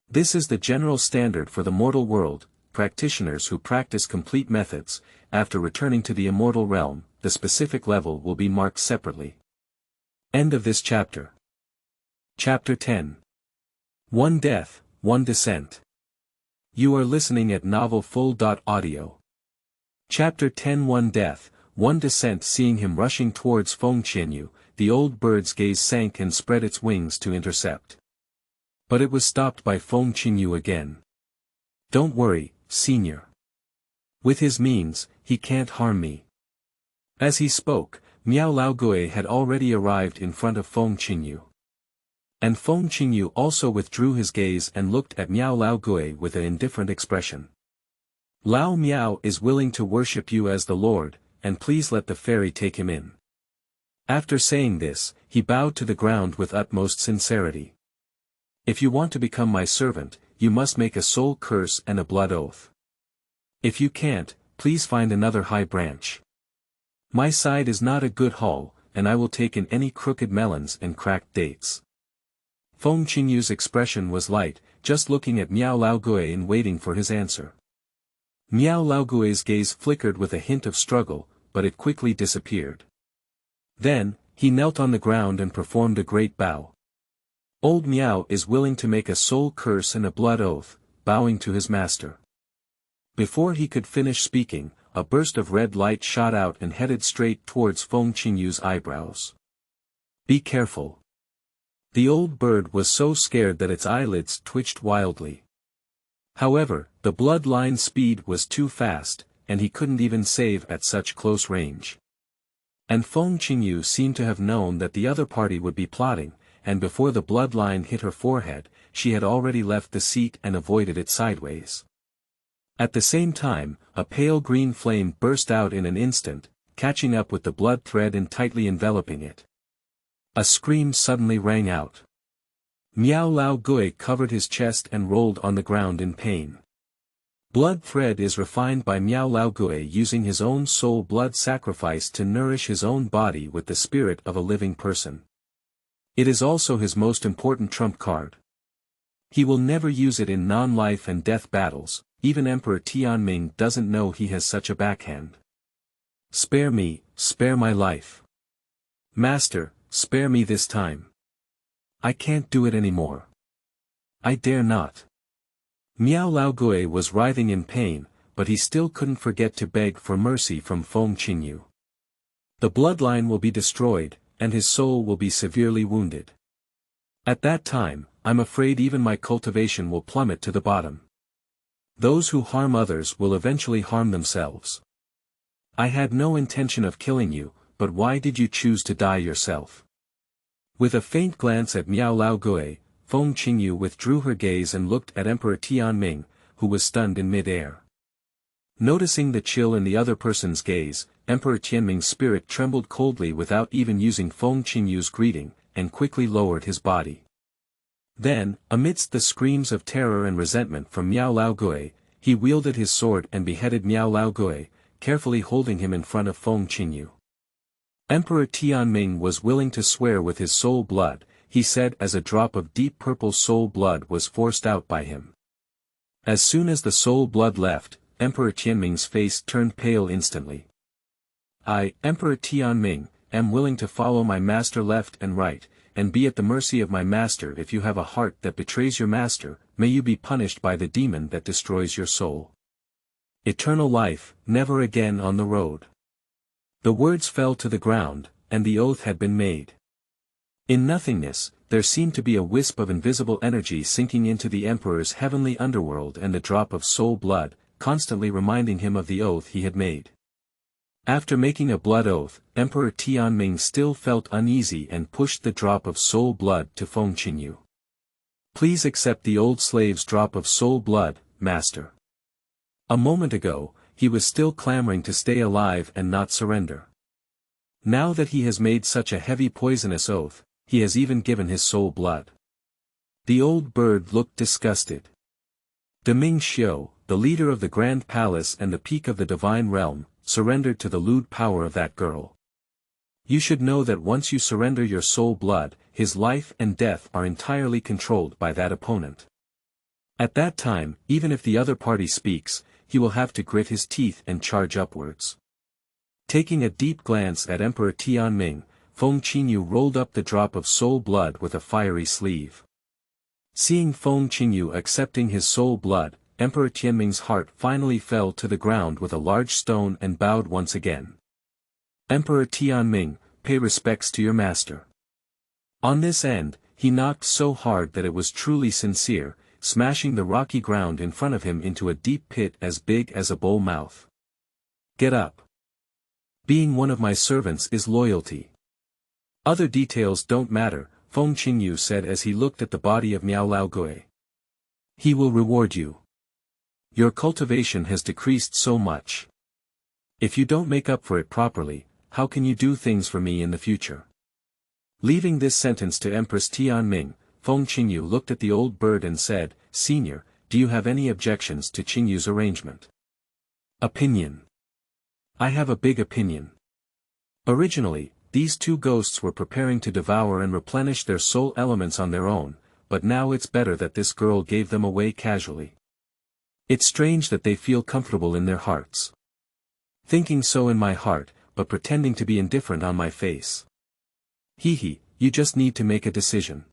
This is the general standard for the mortal world. Practitioners who practice complete methods, after returning to the immortal realm, the specific level will be marked separately. End of this chapter. Chapter 10. One Death, One Descent. You are listening at novelfull.audio. Chapter 10. One Death, One Descent. Seeing him rushing towards Feng Qingyu, the old bird's gaze sank and spread its wings to intercept. But it was stopped by Feng Qingyu again. Don't worry, senior. With his means, he can't harm me. As he spoke, Miao Laogui had already arrived in front of Feng Qingyu. And Feng Qingyu also withdrew his gaze and looked at Miao Laogui with an indifferent expression. Lao Miao is willing to worship you as the Lord, and please let the fairy take him in. After saying this, he bowed to the ground with utmost sincerity. If you want to become my servant, you must make a soul curse and a blood oath. If you can't, please find another high branch. My side is not a good hall, and I will take in any crooked melons and cracked dates. Feng Qingyu's expression was light, just looking at Miao Laogui and waiting for his answer. Miao Laogui's gaze flickered with a hint of struggle, but it quickly disappeared. Then, he knelt on the ground and performed a great bow. Old Miao is willing to make a soul curse and a blood oath, bowing to his master. Before he could finish speaking, a burst of red light shot out and headed straight towards Feng Qingyu's eyebrows. Be careful. The old bird was so scared that its eyelids twitched wildly. However, the bloodline speed was too fast, and he couldn't even save at such close range. And Feng Qingyu seemed to have known that the other party would be plotting, and before the bloodline hit her forehead, she had already left the seat and avoided it sideways. At the same time, a pale green flame burst out in an instant, catching up with the blood thread and tightly enveloping it. A scream suddenly rang out. Miao Laogui covered his chest and rolled on the ground in pain. Blood thread is refined by Miao Laogui using his own soul blood sacrifice to nourish his own body with the spirit of a living person. It is also his most important trump card. He will never use it in non-life and death battles, even Emperor Tianming doesn't know he has such a backhand. Spare me, spare my life. Master, spare me this time. I can't do it anymore. I dare not. Miao Laogui was writhing in pain, but he still couldn't forget to beg for mercy from Feng Qingyu. The bloodline will be destroyed, and his soul will be severely wounded. At that time, I'm afraid even my cultivation will plummet to the bottom. Those who harm others will eventually harm themselves. I had no intention of killing you, but why did you choose to die yourself? With a faint glance at Miao Laogui, Feng Qingyu withdrew her gaze and looked at Emperor Tianming, who was stunned in mid-air. Noticing the chill in the other person's gaze, Emperor Tianming's spirit trembled coldly without even using Feng Qingyu's greeting, and quickly lowered his body. Then, amidst the screams of terror and resentment from Miao Laogui, he wielded his sword and beheaded Miao Laogui, carefully holding him in front of Feng Qingyu. Emperor Tianming was willing to swear with his soul blood, he said as a drop of deep purple soul blood was forced out by him. As soon as the soul blood left, Emperor Tianming's face turned pale instantly. I, Emperor Tianming, am willing to follow my master left and right, and be at the mercy of my master. If you have a heart that betrays your master, may you be punished by the demon that destroys your soul. Eternal life, never again on the road. The words fell to the ground, and the oath had been made. In nothingness, there seemed to be a wisp of invisible energy sinking into the emperor's heavenly underworld and a drop of soul blood, constantly reminding him of the oath he had made. After making a blood oath, Emperor Tianming still felt uneasy and pushed the drop of soul blood to Feng Qingyu. Please accept the old slave's drop of soul blood, master. A moment ago, he was still clamoring to stay alive and not surrender. Now that he has made such a heavy poisonous oath, he has even given his soul blood. The old bird looked disgusted. Deming Xiu, the leader of the Grand Palace and the peak of the Divine Realm, surrendered to the lewd power of that girl. You should know that once you surrender your soul blood, his life and death are entirely controlled by that opponent. At that time, even if the other party speaks, he will have to grit his teeth and charge upwards. Taking a deep glance at Emperor Tianming, Feng Qingyu rolled up the drop of soul blood with a fiery sleeve. Seeing Feng Qingyu accepting his soul blood, Emperor Tianming's heart finally fell to the ground with a large stone and bowed once again. Emperor Tianming, pay respects to your master. On this end, he knocked so hard that it was truly sincere, smashing the rocky ground in front of him into a deep pit as big as a bowl mouth. Get up. Being one of my servants is loyalty. Other details don't matter, Feng Qingyu said as he looked at the body of Miao Laogui. He will reward you. Your cultivation has decreased so much. If you don't make up for it properly, how can you do things for me in the future? Leaving this sentence to Empress Tianming, Feng Qingyu looked at the old bird and said, Senior, do you have any objections to Qingyu's arrangement? Opinion. I have a big opinion. Originally, these two ghosts were preparing to devour and replenish their soul elements on their own, but now it's better that this girl gave them away casually. It's strange that they feel comfortable in their hearts. Thinking so in my heart, but pretending to be indifferent on my face. Hee, you just need to make a decision.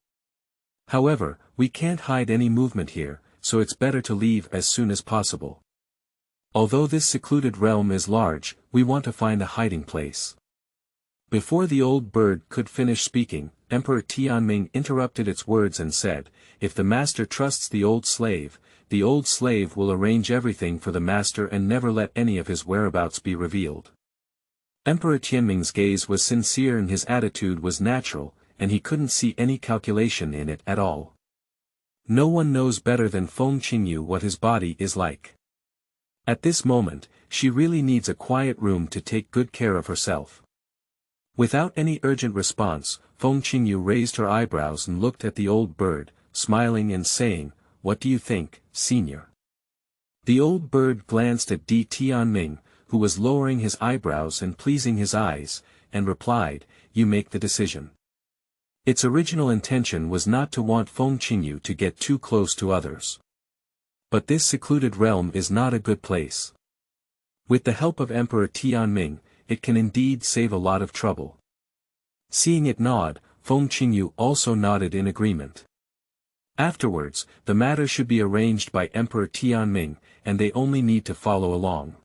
However, we can't hide any movement here, so it's better to leave as soon as possible. Although this secluded realm is large, we want to find a hiding place. Before the old bird could finish speaking, Emperor Tianming interrupted its words and said, if the master trusts the old slave will arrange everything for the master and never let any of his whereabouts be revealed. Emperor Tianming's gaze was sincere and his attitude was natural, and he couldn't see any calculation in it at all. No one knows better than Feng Qingyu what his body is like. At this moment, she really needs a quiet room to take good care of herself. Without any urgent response, Feng Qingyu raised her eyebrows and looked at the old bird, smiling and saying, what do you think, senior? The old bird glanced at Di Tianming, who was lowering his eyebrows and pleasing his eyes, and replied, you make the decision. Its original intention was not to want Feng Qingyu to get too close to others. But this secluded realm is not a good place. With the help of Emperor Tianming, it can indeed save a lot of trouble. Seeing it nod, Feng Qingyu also nodded in agreement. Afterwards, the matter should be arranged by Emperor Tianming, and they only need to follow along.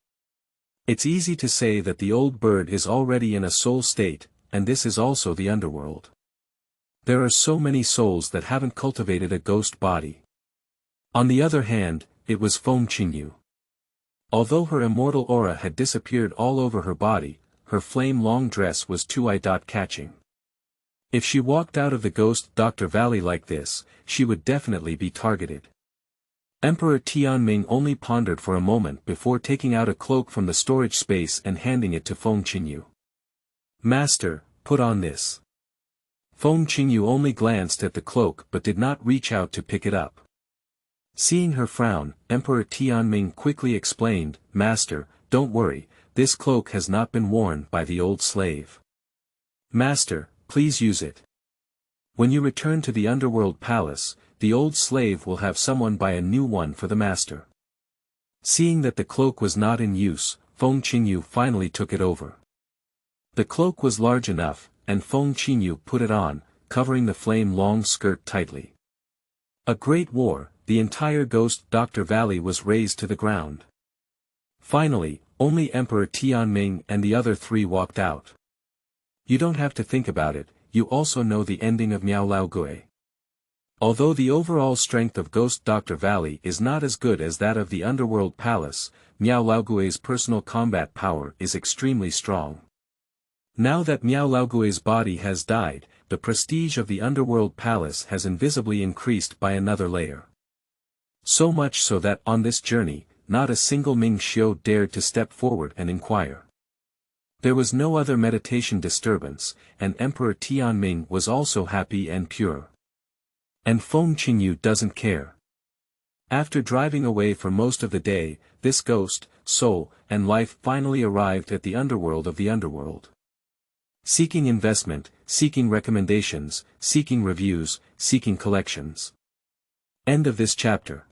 It's easy to say that the old bird is already in a soul state, and this is also the underworld. There are so many souls that haven't cultivated a ghost body. On the other hand, it was Feng Qingyu. Although her immortal aura had disappeared all over her body, her flame-long dress was too eye-catching. If she walked out of the Ghost Doctor Valley like this, she would definitely be targeted. Emperor Tianming only pondered for a moment before taking out a cloak from the storage space and handing it to Feng Qingyu. Master, put on this. Feng Qingyu only glanced at the cloak but did not reach out to pick it up. Seeing her frown, Emperor Tianming quickly explained, Master, don't worry, this cloak has not been worn by the old slave. Master, please use it. When you return to the underworld palace, the old slave will have someone buy a new one for the master. Seeing that the cloak was not in use, Feng Qingyu finally took it over. The cloak was large enough, and Feng Qingyu put it on, covering the flame-long skirt tightly. A great war, the entire Ghost Doctor Valley was razed to the ground. Finally, only Emperor Tianming and the other three walked out. You don't have to think about it, you also know the ending of Miao Laogui. Although the overall strength of Ghost Doctor Valley is not as good as that of the Underworld Palace, Miao Laogui's personal combat power is extremely strong. Now that Miao Laogui's body has died, the prestige of the Underworld Palace has invisibly increased by another layer. So much so that on this journey, not a single Ming Xiu dared to step forward and inquire. There was no other meditation disturbance, and Emperor Tianming was also happy and pure. And Feng Qingyu doesn't care. After driving away for most of the day, this ghost, soul, and life finally arrived at the underworld of the underworld. Seeking investment, seeking recommendations, seeking reviews, seeking collections. End of this chapter.